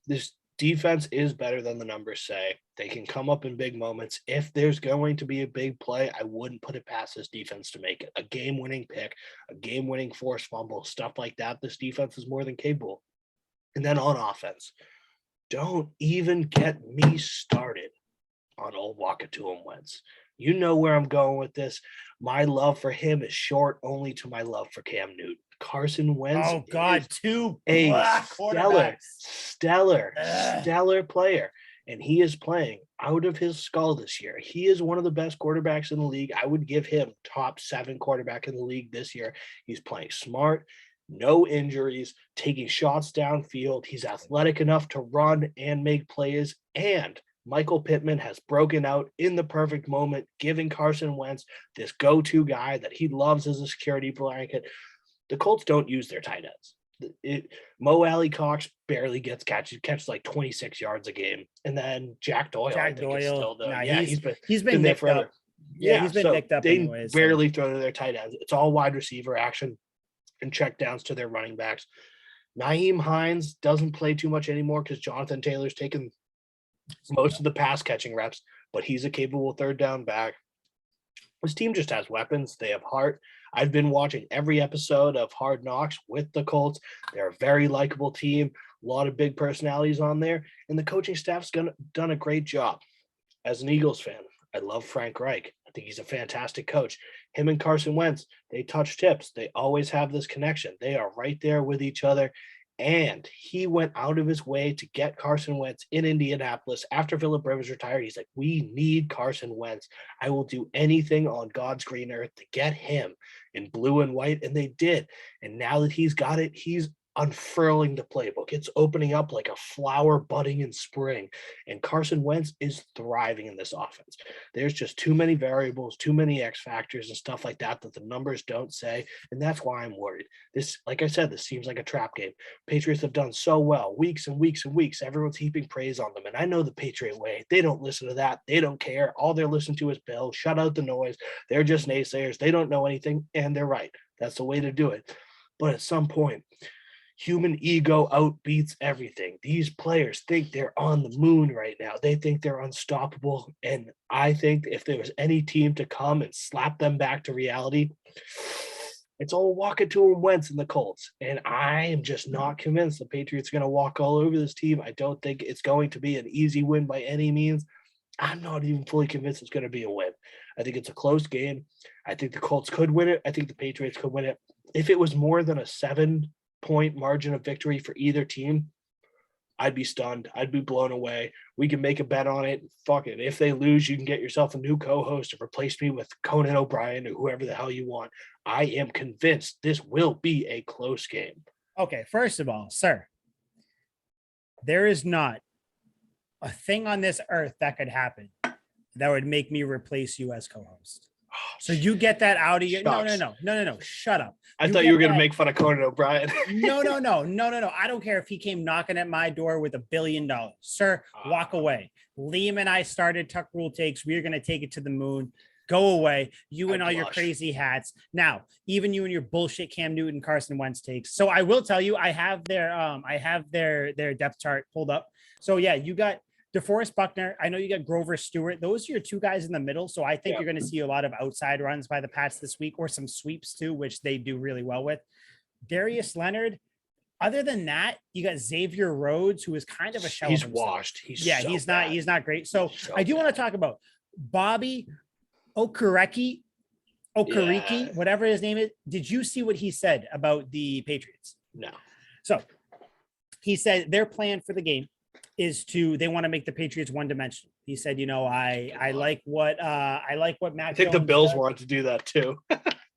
this defense is better than the numbers say. They can come up in big moments. If there's going to be a big play, I wouldn't put it past this defense to make it. A game-winning pick, a game-winning forced fumble, stuff like that. This defense is more than capable. And then on offense, don't even get me started on old Wakatuam Wentz. You know where I'm going with this. My love for him is short only to my love for Cam Newton. Carson Wentz. Oh God, two stellar player. And he is playing out of his skull this year. He is one of the best quarterbacks in the league. I would give him top 7 quarterback in the league this year. He's playing smart. no injuries, taking shots downfield. He's athletic enough to run and make plays. And Michael Pittman has broken out in the perfect moment, giving Carson Wentz this go-to guy that he loves as a security blanket. The Colts don't use their tight ends. Mo Alley Cox barely gets catches like 26 yards a game. And then Jack Doyle, is still the, he's been there forever. Up. Yeah, he's been nicked up they anyways. Barely throw to their tight ends. It's all wide receiver action and check downs to their running backs. Nyheim Hines doesn't play too much anymore because Jonathan Taylor's taken most of the pass catching reps, but he's a capable third down back. This team just has weapons. They have heart. I've been watching every episode of Hard Knocks with the Colts. They're a very likable team, a lot of big personalities on there, and the coaching staff's done a great job. As an Eagles fan, I love Frank Reich. I think he's a fantastic coach. Him and Carson Wentz, they touch tips. They always have this connection. They are right there with each other. And he went out of his way to get Carson Wentz in Indianapolis after Philip Rivers retired. He's like, we need Carson Wentz. I will do anything on God's green earth to get him in blue and white. And they did. And now that he's got it, he's unfurling the playbook. It's opening up like a flower budding in spring. And Carson Wentz is thriving in this offense. There's just too many variables, too many X factors and stuff like that the numbers don't say. And that's why I'm worried. This, like I said, this seems like a trap game. Patriots have done so well, weeks and weeks and weeks. Everyone's heaping praise on them. And I know the Patriot way. They don't listen to that. They don't care. All they're listening to is Bill. Shut out the noise. They're just naysayers. They don't know anything. And they're right. That's the way to do it. But at some point, human ego outbeats everything. These players think they're on the moon right now. They think they're unstoppable. And I think if there was any team to come and slap them back to reality, it's all walking to and Wentz in the Colts. And I am just not convinced the Patriots are going to walk all over this team. I don't think it's going to be an easy win by any means. I'm not even fully convinced it's going to be a win. I think it's a close game. I think the Colts could win it. I think the Patriots could win it. If it was more than a 7-point margin of victory for either team, I'd be stunned. I'd be blown away. We can make a bet on it. Fuck it. If they lose, you can get yourself a new co-host to replace me with Conan O'Brien or whoever the hell you want. I am convinced this will be a close game. Okay, first of all, sir, there is not a thing on this earth that could happen that would make me replace you as co-host. So you get that out of your no. Shut up. I thought you were going to make fun of Conan O'Brien. No. I don't care if he came knocking at my door with $1 billion. Sir, walk away. Liam and I started Tuck Rule Takes. We're going to take it to the moon. Go away. You and all your crazy hats. Now, even you and your bullshit Cam Newton, Carson Wentz takes. So I will tell you, I have their depth chart pulled up. So yeah, you got DeForest Buckner. I know you got Grover Stewart. Those are your two guys in the middle. So I think you're going to see a lot of outside runs by the Pats this week, or some sweeps too, which they do really well with. Darius Leonard. Other than that, you got Xavier Rhodes, who is kind of a shell. He's washed. He's not great. So I do want to talk about Bobby Okereke, whatever his name is. Did you see what he said about the Patriots? No. So he said their plan for the game is they want to make the Patriots one-dimensional. He said, I like what Matt. I think the Bills wanted to do that too.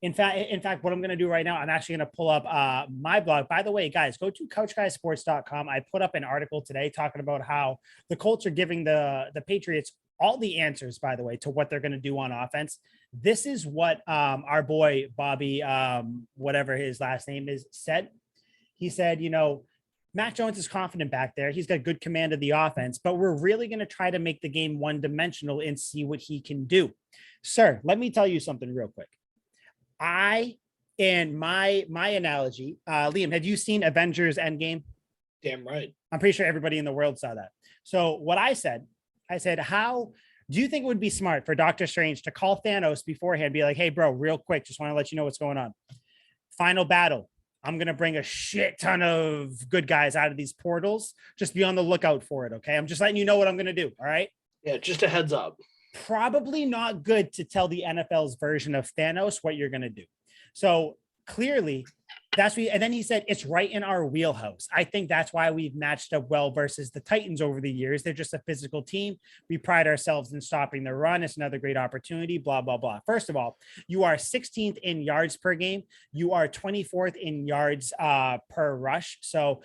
In fact, what I'm going to do right now, I'm actually going to pull up my blog. By the way, guys, go to couchguysports.com. I put up an article today talking about how the Colts are giving the Patriots all the answers, by the way, to what they're going to do on offense. This is what our boy Bobby, whatever his last name is, said. He said, Matt Jones is confident back there. He's got good command of the offense, but we're really going to try to make the game one-dimensional and see what he can do. Sir, let me tell you something real quick. In my analogy, Liam, have you seen Avengers Endgame? Damn right. I'm pretty sure everybody in the world saw that. So what I said, how do you think it would be smart for Doctor Strange to call Thanos beforehand, be like, hey, bro, real quick, just want to let you know what's going on. Final battle. I'm going to bring a shit ton of good guys out of these portals. Just be on the lookout for it, okay? I'm just letting you know what I'm going to do, all right? Yeah, just a heads up. Probably not good to tell the NFL's version of Thanos what you're going to do. So clearly, and then he said it's right in our wheelhouse. I think that's why we've matched up well versus the Titans over the years. They're just a physical team. We pride ourselves in stopping the run. It's another great opportunity, blah, blah, blah. First of all, you are 16th in yards per game. You are 24th in yards per rush. So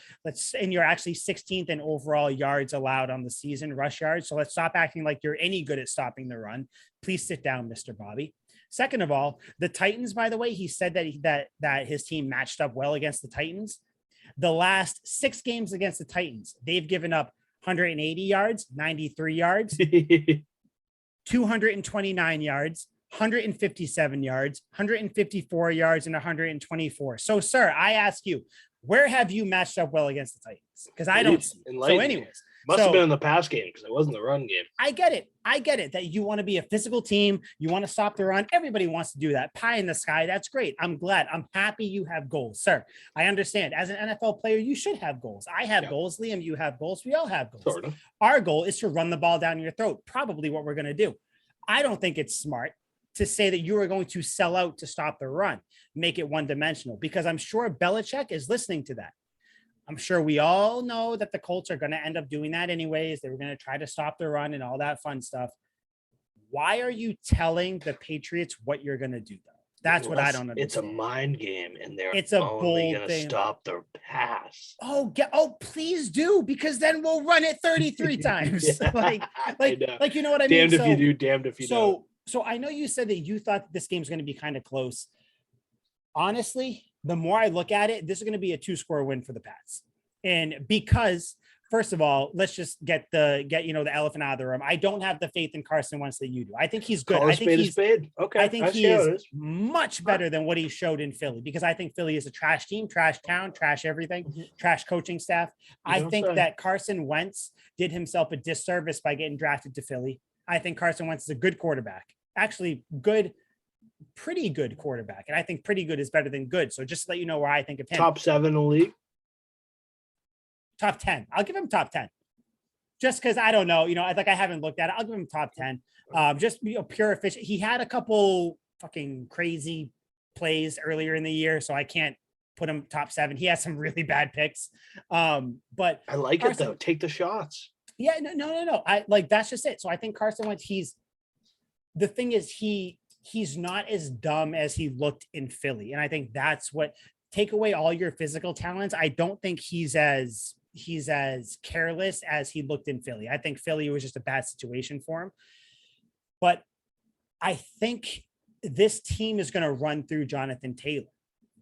and you're actually 16th in overall yards allowed on the season, rush yards. So let's stop acting like you're any good at stopping the run. Please sit down, Mr. Bobby. Second of all, the Titans, by the way, he said that his team matched up well against the Titans. The last 6 games against the Titans, they've given up 180 yards, 93 yards, 229 yards, 157 yards, 154 yards, and 124. So, sir, I ask you, where have you matched up well against the Titans? Because I don't see. So anyways. Must have been in the pass game because it wasn't the run game. I get it that you want to be a physical team. You want to stop the run. Everybody wants to do that. Pie in the sky. That's great. I'm glad. I'm happy you have goals, sir. I understand. As an NFL player, you should have goals. I have goals. Liam, you have goals. We all have goals. Sort of. Our goal is to run the ball down your throat. Probably what we're going to do. I don't think it's smart to say that you are going to sell out to stop the run, make it one-dimensional, because I'm sure Belichick is listening to that. I'm sure we all know that the Colts are going to end up doing that anyways. They were going to try to stop the run and all that fun stuff. Why are you telling the Patriots what you're going to do, though? That's what I don't understand. It's a mind game, and they're it's a only going to stop their pass. Oh, please do, because then we'll run it 33 times. like you know what I mean? Damned if you do, damned if you don't. So I know you said that you thought this game's going to be kind of close. Honestly, the more I look at it, this is going to be a 2-score win for the Pats. And because, first of all, let's just get the elephant out of the room. I don't have the faith in Carson Wentz that you do. I think he's good. I think he's okay. I think he is much better than what he showed in Philly, because I think Philly is a trash team, trash town, trash everything, trash coaching staff. I think that Carson Wentz did himself a disservice by getting drafted to Philly. I think Carson Wentz is a good quarterback. Actually, pretty good quarterback. And I think pretty good is better than good. So just to let you know where I think of him. Top 7 in the league? Top 10. I'll give him top 10. Just because I don't know, I haven't looked at it. I'll give him top 10. Just pure efficient. He had a couple fucking crazy plays earlier in the year, so I can't put him top 7. He has some really bad picks. But I like it though. Take the shots. Yeah, no. That's just it. So I think Carson Wentz, the thing is he's not as dumb as he looked in Philly. And I think that's what, take away all your physical talents. I don't think he's as careless as he looked in Philly. I think Philly was just a bad situation for him. But I think this team is going to run through Jonathan Taylor.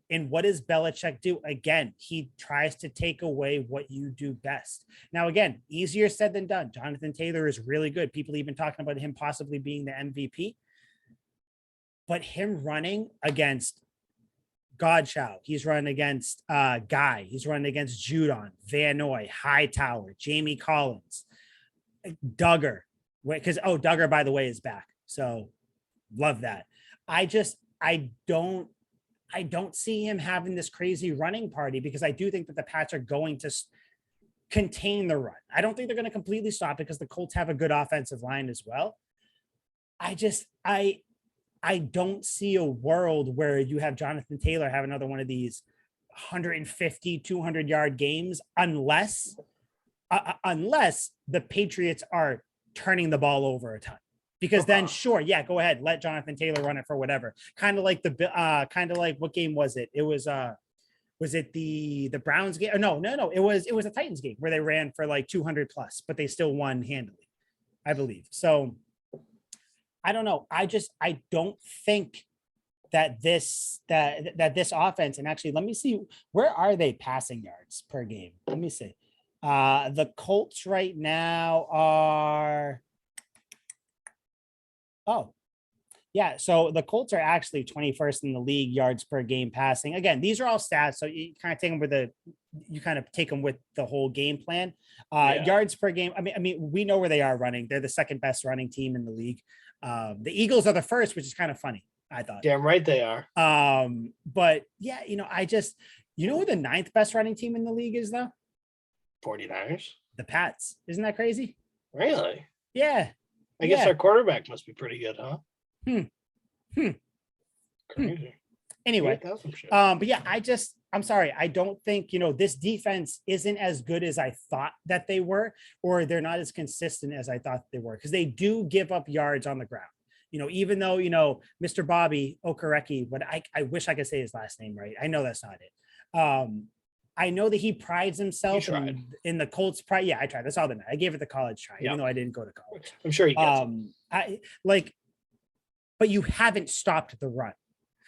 And what does Belichick do? Again, he tries to take away what you do best. Now, again, easier said than done. Jonathan Taylor is really good. People even talking about him possibly being the MVP. But him running against Godchow, he's running against Guy, he's running against Judon, Van Noy, Hightower, Jamie Collins, Duggar. Because Duggar, by the way, is back. So love that. I don't see him having this crazy running party, because I do think that the Pats are going to contain the run. I don't think they're going to completely stop it, because the Colts have a good offensive line as well. I don't see a world where you have Jonathan Taylor have another one of these 150, 200-yard games unless the Patriots are turning the ball over a ton. Because then, sure, yeah, go ahead, let Jonathan Taylor run it for whatever. Kind of like what game was it? It was it the Browns game? No, it was a Titans game where they ran for like 200 plus, but they still won handily, I believe. So I don't know. I don't think that this offense, and actually, let me see, where are they passing yards per game? Let me see. The Colts right now are, so the Colts are actually 21st in the league yards per game passing. Again, these are all stats, so you kind of take them with the whole game plan. Yards per game. I mean, we know where they are running. They're the second best running team in the league. The Eagles are the first, which is kind of funny, I thought. Damn right they are. But yeah, who the 9th best running team in the league is, though? 49ers. The Pats. Isn't that crazy? Really? Yeah. I guess our quarterback must be pretty good, huh? Crazy. Anyway, but yeah, I'm sorry. I don't think, this defense isn't as good as I thought that they were, or they're not as consistent as I thought they were, because they do give up yards on the ground. Even though, Mr. Bobby Okereke, but I wish I could say his last name right. I know that's not it. I know that he prides himself in the Colts pride. Yeah, I tried. That's all that matters. I gave it the college try, even though I didn't go to college. I'm sure he gets it. But you haven't stopped the run.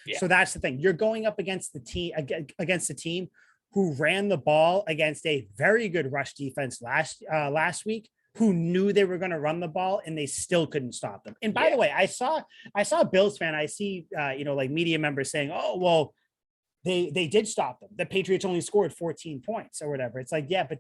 Yeah. So that's the thing. You're going up against the team who ran the ball against a very good rush defense last week, who knew they were going to run the ball and they still couldn't stop them. And by the way, I saw a Bills fan. I see like media members saying, "Oh, well, they did stop them. The Patriots only scored 14 points or whatever." It's like, yeah, but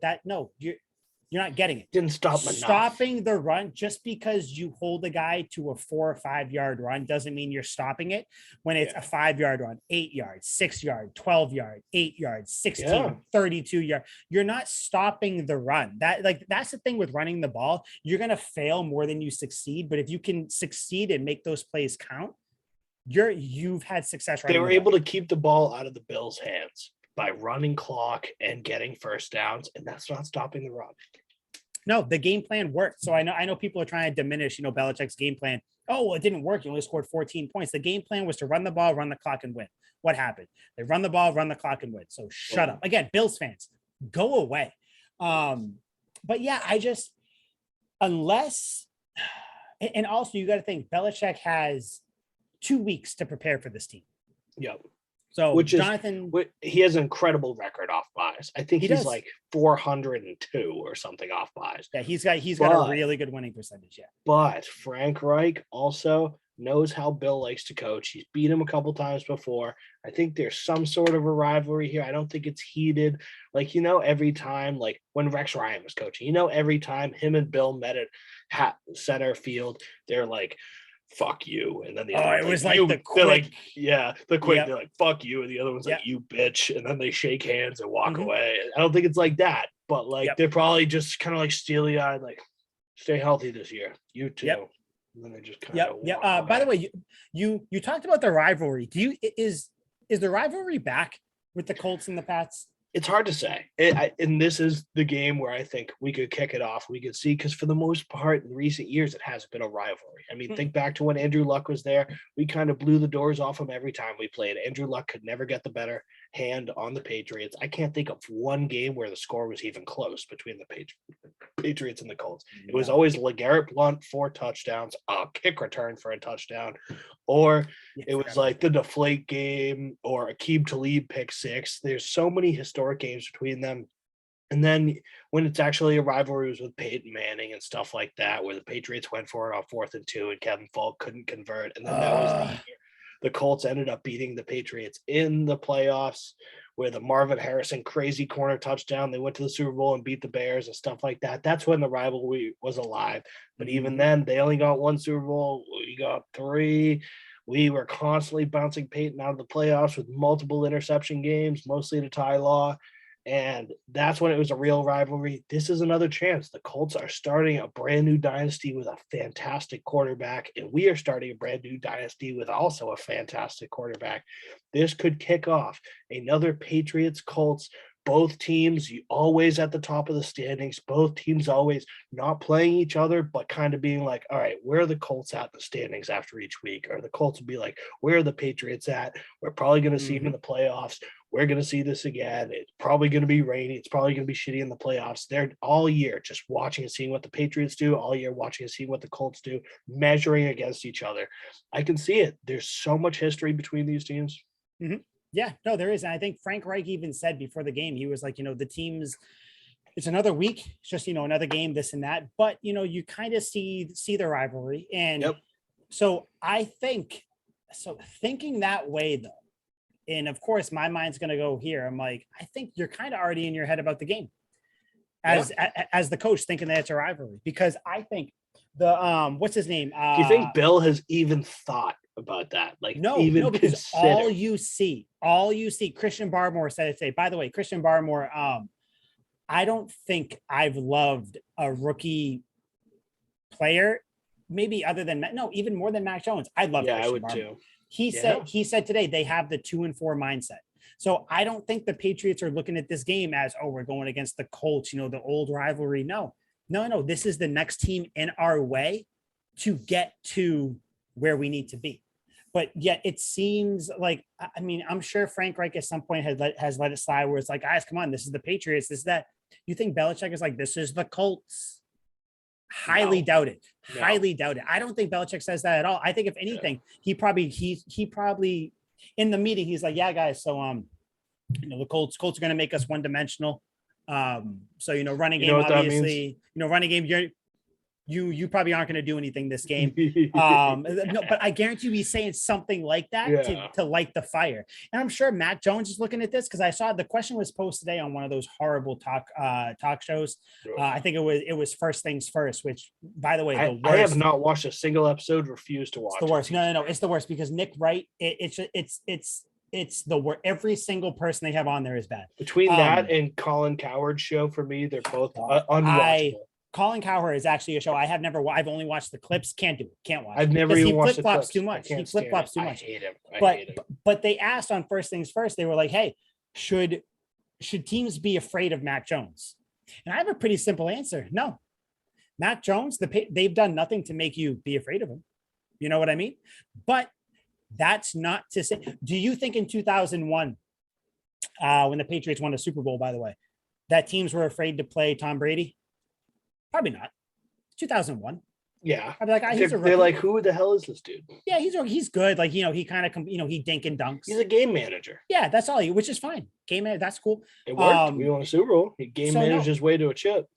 you're not getting it. Didn't stop enough. Stopping the run, just because you hold a guy to a 4 or 5 yard run doesn't mean you're stopping it when it's a 5 yard run, 8 yards, 6 yard, 12 yard, 8 yards, 16, 32 yard. You're not stopping the run. That's the thing with running the ball. You're going to fail more than you succeed. But if you can succeed and make those plays count, you've had success. They were able to keep the ball out of the Bills' hands by running clock and getting first downs, and that's not stopping the run. No, the game plan worked. So I know people are trying to diminish, Belichick's game plan. Oh, well, it didn't work. You only scored 14 points. The game plan was to run the ball, run the clock, and win. What happened? They run the ball, run the clock, and win. So shut up. Again, Bills fans, go away. But yeah, unless, and also you got to think Belichick has 2 weeks to prepare for this team. Yep. So he has an incredible record off buys. I think he's like 402 or something off buys. Yeah, he's got a really good winning percentage. Yeah. But Frank Reich also knows how Bill likes to coach. He's beat him a couple times before. I think there's some sort of a rivalry here. I don't think it's heated. Every time, like when Rex Ryan was coaching, every time him and Bill met at center field, they're like, "Fuck you," and then the other it was like the quick. They're like, "Fuck you," and the other one's like, "You bitch," and then they shake hands and walk away. I don't think it's like that, but they're probably just kind of like steely eyed, like, "Stay healthy this year, you too." And then they just kind of By the way, you talked about the rivalry. Is the rivalry back with the Colts and the Pats? It's hard to say. And this is the game where I think we could kick it off. We could see, because for the most part in recent years, it hasn't been a rivalry. I mean, think back to when Andrew Luck was there. We kind of blew the doors off him every time we played. Andrew Luck could never get the better hand on the Patriots. I can't think of one game where the score was even close between the Patriots and the Colts. It was always LeGarrette Blount, 4 touchdowns, a kick return for a touchdown, or it was like the deflate game or Aqib Talib pick 6. There's so many historic games between them. And then when it's actually a rivalry, it was with Peyton Manning and stuff like that, where the Patriots went for it on 4th and 2 and Kevin Falk couldn't convert. And then that was the year the Colts ended up beating the Patriots in the playoffs, where the Marvin Harrison crazy corner touchdown, they went to the Super Bowl and beat the Bears and stuff like that. That's when the rivalry was alive. But even then, they only got 1 Super Bowl. We got 3. We were constantly bouncing Peyton out of the playoffs with multiple interception games, mostly to Ty Law. And that's when it was a real rivalry. This is another chance. The Colts are starting a brand new dynasty with a fantastic quarterback, and we are starting a brand new dynasty with also a fantastic quarterback. This could kick off another Patriots Colts. Both teams always at the top of the standings. Both teams always not playing each other, but kind of being like, all right, where are the Colts at in the standings after each week? Or the Colts will be like, where are the Patriots at? We're probably going to see them in the playoffs. We're going to see this again. It's probably going to be rainy. It's probably going to be shitty in the playoffs. They're all year just watching and seeing what the Patriots do, all year watching and seeing what the Colts do, measuring against each other. I can see it. There's so much history between these teams. Mm-hmm. Yeah, no, there is. And I think Frank Reich even said before the game, he was like, the teams, it's another week, it's just, another game, this and that. But, you kind of see the rivalry. And so thinking that way, though, and of course, my mind's going to go here. I'm like, I think you're kind of already in your head about the game as the coach, thinking that it's a rivalry, because I think what's his name? Do you think Bill has even thought about that? No, because all you see, Christian Barmore said it today. By the way, Christian Barmore, I don't think I've loved a rookie player, maybe other than even more than Mac Jones. I love Christian I would Barmore. too. He said today they have the 2-4 mindset. So I don't think the Patriots are looking at this game as, oh, we're going against the Colts, the old rivalry. No. This is the next team in our way to get to where we need to be. But yet it seems like, I mean, I'm sure Frank Reich at some point has let it slide where it's like, guys, come on, this is the Patriots. This is that. You think Belichick is like, this is the Colts? Highly doubt it. Highly doubt it. I don't think Belichick says that at all. I think if anything, he probably in the meeting, he's like, yeah, guys. So, the Colts are going to make us one dimensional. So, running game, obviously, running game, you probably aren't going to do anything this game. No, but I guarantee you he's saying something like that to light the fire. And I'm sure Mac Jones is looking at this because I saw the question was posed today on one of those horrible talk shows. I think it was First Things First, which, by the way, the worst. I have not watched a single episode. Refuse to watch. It's the worst. No, it's the worst because Nick Wright. It's the worst. Every single person they have on there is bad. Between that and Colin Cowherd's show, for me, they're both unwatchable. Colin Cowherd is actually a show I've only watched the clips. Can't do it. Can't watch. I've never even watched the clips. Too much. He flip flops too much. I hate him. But they asked on First Things First. They were like, "Hey, should teams be afraid of Mac Jones?" And I have a pretty simple answer. No, Mac Jones. They've done nothing to make you be afraid of him. You know what I mean? But that's not to say. Do you think in 2001, when the Patriots won the Super Bowl, by the way, that teams were afraid to play Tom Brady? Probably not. 2001. Yeah. I'd be like, they're like, who the hell is this dude? Yeah, he's good. Like, he kind of, he dink and dunks. He's a game manager. Yeah, that's all. Which is fine. Game manager, that's cool. It worked. We won a Super Bowl. He managed his way to a chip.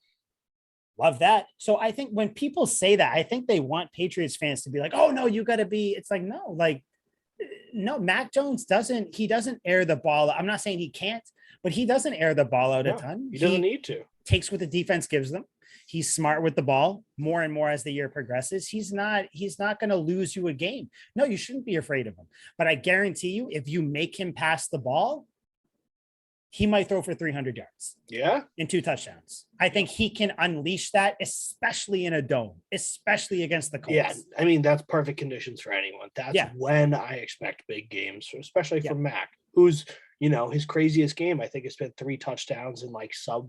Love that. So I think when people say that, I think they want Patriots fans to be like, oh no, you got to be. It's like, no, Mac Jones doesn't air the ball. I'm not saying he can't, but he doesn't air the ball out a ton. He doesn't need to. Takes what the defense gives them. He's smart with the ball more and more as the year progresses. He's not going to lose you a game. No, you shouldn't be afraid of him. But I guarantee you, if you make him pass the ball, he might throw for 300 yards. Yeah. And 2 touchdowns. I think he can unleash that, especially in a dome, especially against the Colts. Yeah. I mean, that's perfect conditions for anyone. That's when I expect big games, especially from Mac, who's, his craziest game, I think, has been 3 touchdowns and like a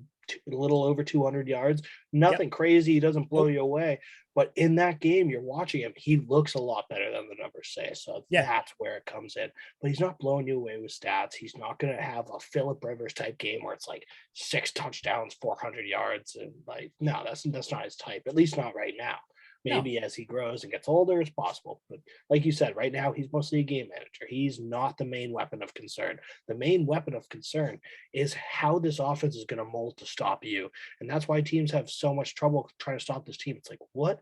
little over 200 yards. Nothing crazy. He doesn't blow you away. But in that game, you're watching him. He looks a lot better than the numbers say. So that's where it comes in. But he's not blowing you away with stats. He's not going to have a Phillip Rivers type game where it's like 6 touchdowns, 400 yards. And like, no, that's not his type, at least not right now. Maybe as he grows and gets older, it's possible. But like you said, right now, he's mostly a game manager. He's not the main weapon of concern. The main weapon of concern is how this offense is going to mold to stop you. And that's why teams have so much trouble trying to stop this team. It's like, what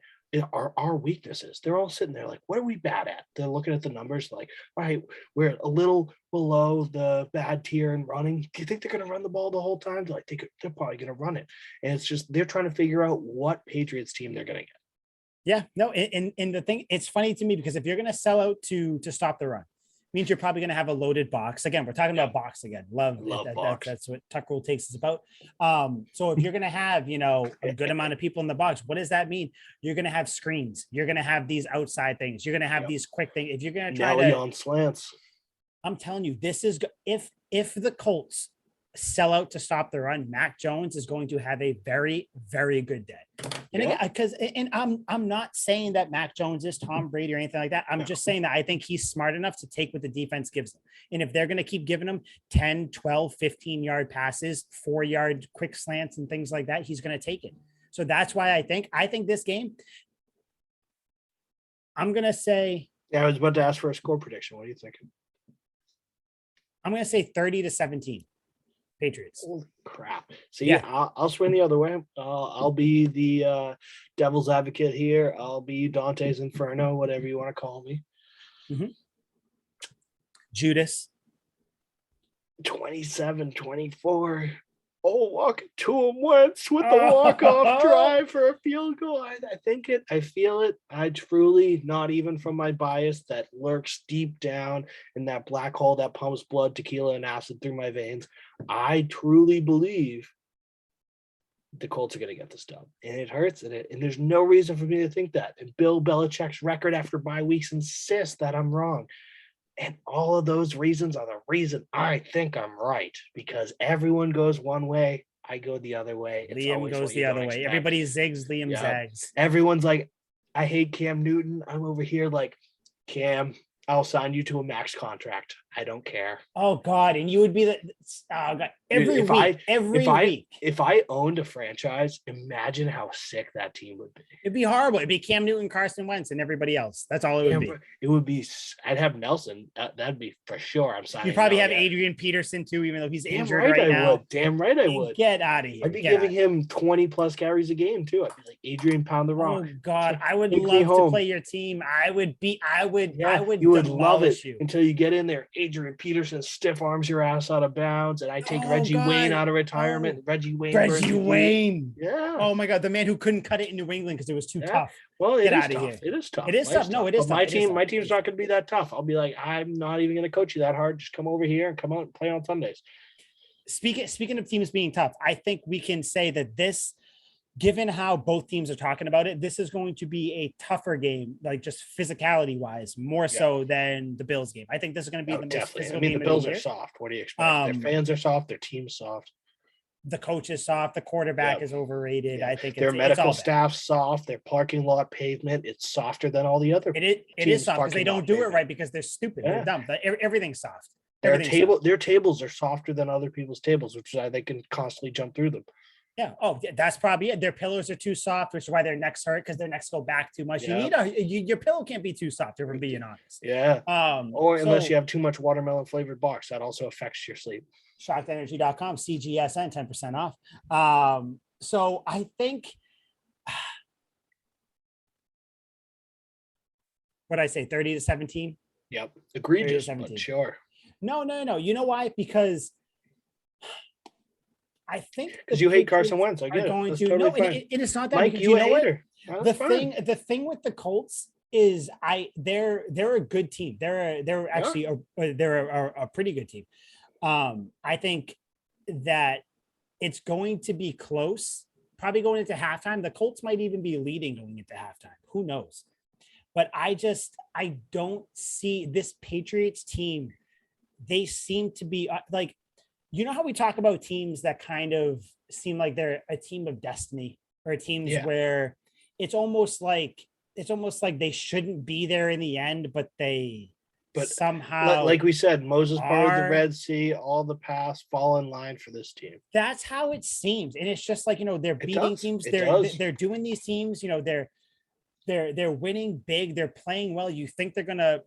are our weaknesses? They're all sitting there like, what are we bad at? They're looking at the numbers like, all right, we're a little below the bad tier in running. Do you think they're going to run the ball the whole time? They're like, they're probably going to run it. And it's just, they're trying to figure out what Patriots team they're going to get. Yeah, no, and the thing, it's funny to me because if you're going to sell out to stop the run, means you're probably going to have a loaded box. Again, we're talking about box again. Love box. That's what Tuck Rule Takes is about. So if you're going to have, a good amount of people in the box, what does that mean? You're going to have screens. You're going to have these outside things. You're going to have these quick things. If you're going to try on slants, I'm telling you, this is if the Colts sell out to stop the run, Mac Jones is going to have a very, very good day. And again, I'm not saying that Mac Jones is Tom Brady or anything like that. I'm just saying that I think he's smart enough to take what the defense gives them. And if they're going to keep giving him 10, 12, 15-yard passes, 4-yard quick slants and things like that, he's going to take it. So that's why I think this game, I'm going to say. Yeah, I was about to ask for a score prediction. What are you thinking? I'm going to say 30-17. Patriots. Holy crap. See, I'll swing the other way. I'll be the devil's advocate here. I'll be Dante's Inferno, whatever you want to call me. Mm-hmm. Judas. 27-24. Oh, walk to him once with the walk-off drive for a field goal. I think it. I feel it. I truly, not even from my bias that lurks deep down in that black hole that pumps blood, tequila, and acid through my veins. I truly believe the Colts are going to get this done. And it hurts, and there's no reason for me to think that. And Bill Belichick's record after bye weeks insists that I'm wrong. And all of those reasons are the reason I think I'm right, because everyone goes one way, I go the other way. It's Liam goes the other way. Everybody zigs, Liam zags. Everyone's like, I hate Cam Newton. I'm over here like, Cam, I'll sign you to a max contract. I don't care. Oh God! And you would be the God, every week. If I owned a franchise, imagine how sick that team would be. It'd be horrible. It'd be Cam Newton, Carson Wentz, and everybody else. That's all it would be. It would be. I'd have Nelson. That'd be for sure. I'm signing. You probably have Adrian Peterson too, even though he's injured right now. Damn right I would. Get out of here. I'd be giving him 20 plus carries a game too. I'd be like, Adrian, pound the rock. Oh God, I would love to play your team. I would. You would love it until you get in there. Adrian Peterson stiff arms your ass out of bounds, and I take Reggie Wayne out of retirement. Reggie Wayne. Yeah. Oh my God, the man who couldn't cut it in New England because it was too tough. Well, Get out of here. It is tough. It is tough. No, it is tough. My team's not going to be that tough. I'll be like, I'm not even going to coach you that hard. Just come over here and come out and play on Sundays. Speaking of teams being tough, I think we can say that this, given how both teams are talking about it, this is going to be a tougher game, like just physicality wise, more so than the Bills game. I think this is going to be the most physical game. The Bills are soft. What do you expect? Their fans are soft. Their team's soft. The coach is soft. The quarterback is overrated. I think their medical staff's soft. Their parking lot pavement, it's softer than all the other. It is soft because they don't do it right because they're stupid. They're dumb. Everything's soft. Their tables are softer than other people's tables, which is why they can constantly jump through them. Yeah. Oh, that's probably it. Their pillows are too soft, which is why their necks hurt because their necks go back too much. Yeah. Your pillow can't be too soft, if I'm being honest. Yeah. Unless you have too much watermelon flavored box, that also affects your sleep. ShockedEnergy.com, CGSN, 10% off. So I think, what I say, 30-17. Yep. Egregious, but sure. No. You know why? Because I think because you hate Carson Wentz. I get it. Totally it's not that. Mike, you a hater. The thing with the Colts is they're a good team. They're actually a pretty good team. I think that it's going to be close. Probably going into halftime. The Colts might even be leading going into halftime. Who knows? But I don't see this Patriots team. They seem to be like, you know how we talk about teams that kind of seem like they're a team of destiny, or teams where it's almost like they shouldn't be there in the end, but somehow, like we said, Moses parted the Red Sea, all the paths fall in line for this team. That's how it seems. And it's just like, they're beating teams. They're doing these teams, they're winning big. They're playing well. You think they're going to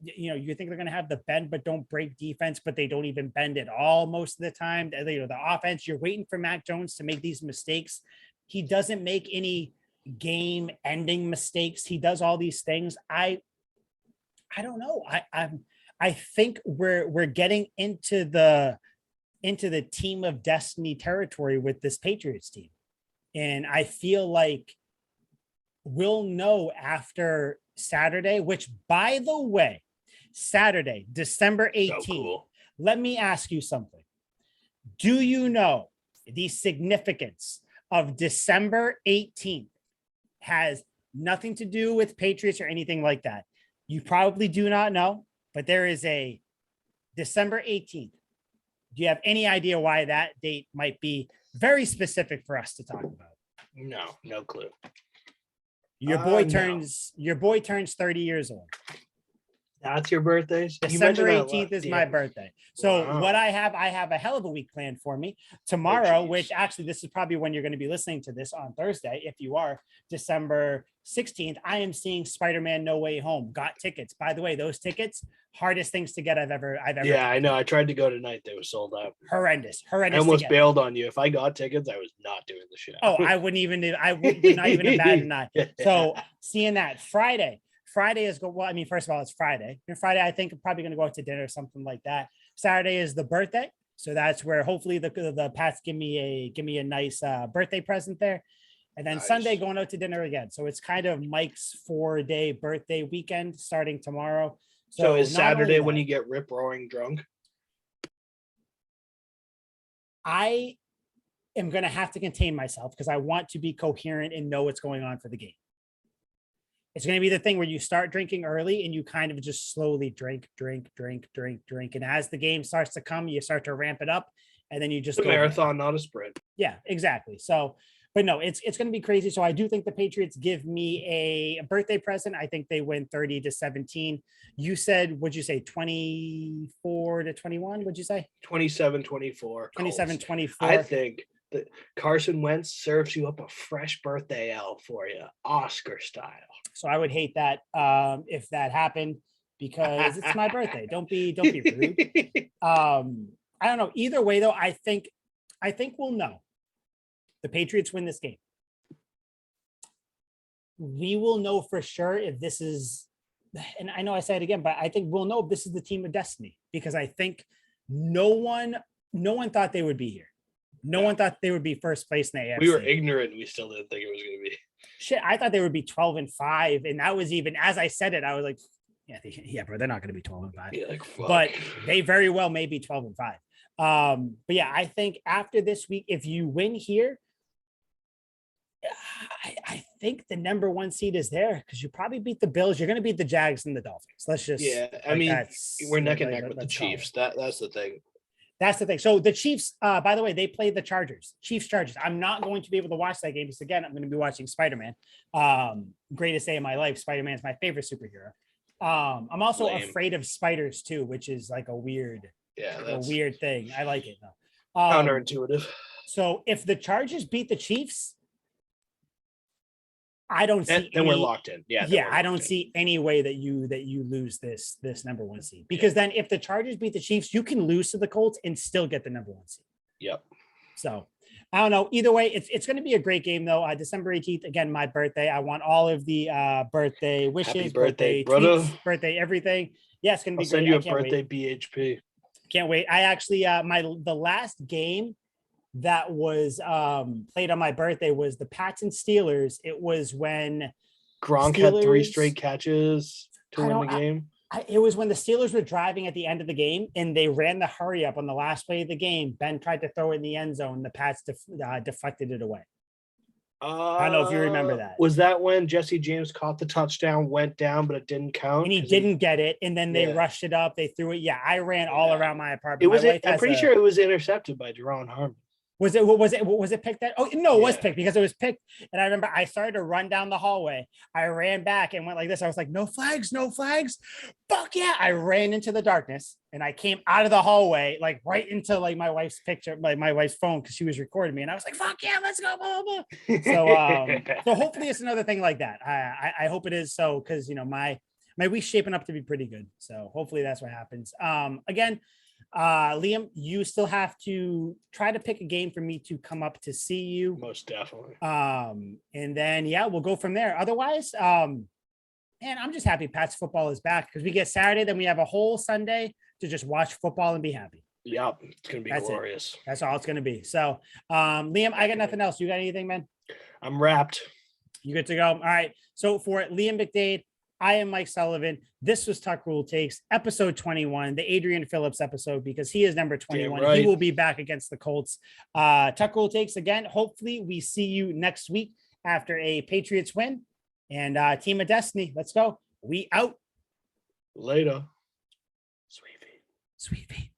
have the bend, but don't break defense, but they don't even bend at all most of the time. The offense, you're waiting for Mac Jones to make these mistakes. He doesn't make any game ending mistakes. He does all these things. I don't know. I think we're getting into the team of destiny territory with this Patriots team. And I feel like we'll know after Saturday, which, by the way, Saturday, December 18th. So cool. Let me ask you something. Do you know the significance of December 18th has nothing to do with Patriots or anything like that? You probably do not know, but there is a December 18th. Do you have any idea why that date might be very specific for us to talk about? No clue. Your boy turns 30 years old. That's your birthday? December 18th is my birthday. So what I have a hell of a week planned for me tomorrow, which actually this is probably when you're going to be listening to this on Thursday. If you are, December 16th, I am seeing Spider-Man No Way Home. Got tickets. By the way, those tickets, hardest things to get I've ever. Yeah, I know. I tried to go tonight. They were sold out. Horrendous. I almost bailed on you. If I got tickets, I was not doing the show. Oh, I would not even have batted an eye. So seeing that Friday is first of all, it's Friday. And Friday, I think I'm probably going to go out to dinner or something like that. Saturday is the birthday. So that's where hopefully the Pats give me a nice birthday present there. And then Sunday going out to dinner again. So it's kind of Mike's 4-day birthday weekend starting tomorrow. So is Saturday when you get rip roaring drunk? I am going to have to contain myself because I want to be coherent and know what's going on for the game. It's going to be the thing where you start drinking early and you kind of just slowly drink. And as the game starts to come, you start to ramp it up, and then you just a marathon, not a sprint. Yeah, exactly. So, but no, it's going to be crazy. So I do think the Patriots give me a birthday present. I think they win 30-17. You said, what'd you say, 24-21? What'd you say? 27-24. 27-24. I think that Carson Wentz serves you up a fresh birthday L for you, Oscar style. So I would hate that if that happened, because it's my birthday. Don't be rude. I don't know. Either way, though, I think we'll know. The Patriots win this game. We will know for sure if this is, and I know I say it again, but I think we'll know if this is the team of destiny, because I think no one thought they would be here. No one thought they would be first place in the AFC. We were ignorant. We still didn't think it was going to be. Shit, I thought they would be 12-5, and that was even as I said it, I was like, yeah, bro, they're not going to be 12-5. Yeah, like, fuck. But they very well may be 12-5. But yeah, I think after this week, if you win here, I think the number one seed is there, because you probably beat the Bills. You're going to beat the Jags and the Dolphins. Let's just, I mean, we're neck and neck with the Chiefs. That's the thing. That's the thing. So the Chiefs, by the way, they played the Chargers. Chiefs. I'm not going to be able to watch that game because, again, I'm going to be watching Spider-Man. Greatest day of my life. Spider-Man is my favorite superhero. I'm also afraid of spiders too, which is like a weird thing. I like it though. Counterintuitive. So if the Chargers beat the Chiefs, I don't see. Then we're locked in. Yeah. I don't see any way that you lose this number one seed, because then if the Chargers beat the Chiefs, you can lose to the Colts and still get the number one seed. Yep. So I don't know. Either way, it's going to be a great game though. December 18th, again, my birthday. I want all of the birthday wishes, happy birthday, brother, tweets, birthday, everything. Yeah, it's going to be I'll send great. you a birthday BHP. Can't wait. I actually the last game that was played on my birthday was the Pats and Steelers. It was when Gronk had 3 straight catches to win the game. It was when the Steelers were driving at the end of the game and they ran the hurry up on the last play of the game. Ben tried to throw it in the end zone. The Pats deflected it away. I don't know if you remember that. Was that when Jesse James caught the touchdown, went down, but it didn't count? And he didn't get it. And then they rushed it up. They threw it. Yeah, I ran all around my apartment. It was. I'm pretty sure it was intercepted by Jerron Harmon. Was it picked that? Oh, no, it was picked, because it was picked. And I remember I started to run down the hallway. I ran back and went like this. I was like, no flags. Fuck yeah. I ran into the darkness and I came out of the hallway, like right into like my wife's picture, like my wife's phone, because she was recording me. And I was like, fuck yeah, let's go. Blah, blah, blah. So hopefully it's another thing like that. I hope it is so, because, my week's shaping up to be pretty good. So hopefully that's what happens. Again, Liam, you still have to try to pick a game for me to come up to see you. Most definitely. And then we'll go from there. Otherwise, man, I'm just happy Pats football is back, because we get Saturday, then we have a whole Sunday to just watch football and be happy. Yep, it's gonna be glorious. That's all it's gonna be. So, Liam, I got nothing else. You got anything, man? I'm wrapped. You good to go? All right. So for Liam McDade, I am Mike Sullivan. This was Tuck Rule Takes, episode 21, the Adrian Phillips episode, because he is number 21. Right. He will be back against the Colts. Tuck Rule Takes again. Hopefully we see you next week after a Patriots win. And Team of Destiny, let's go. We out. Later. Sweet feet.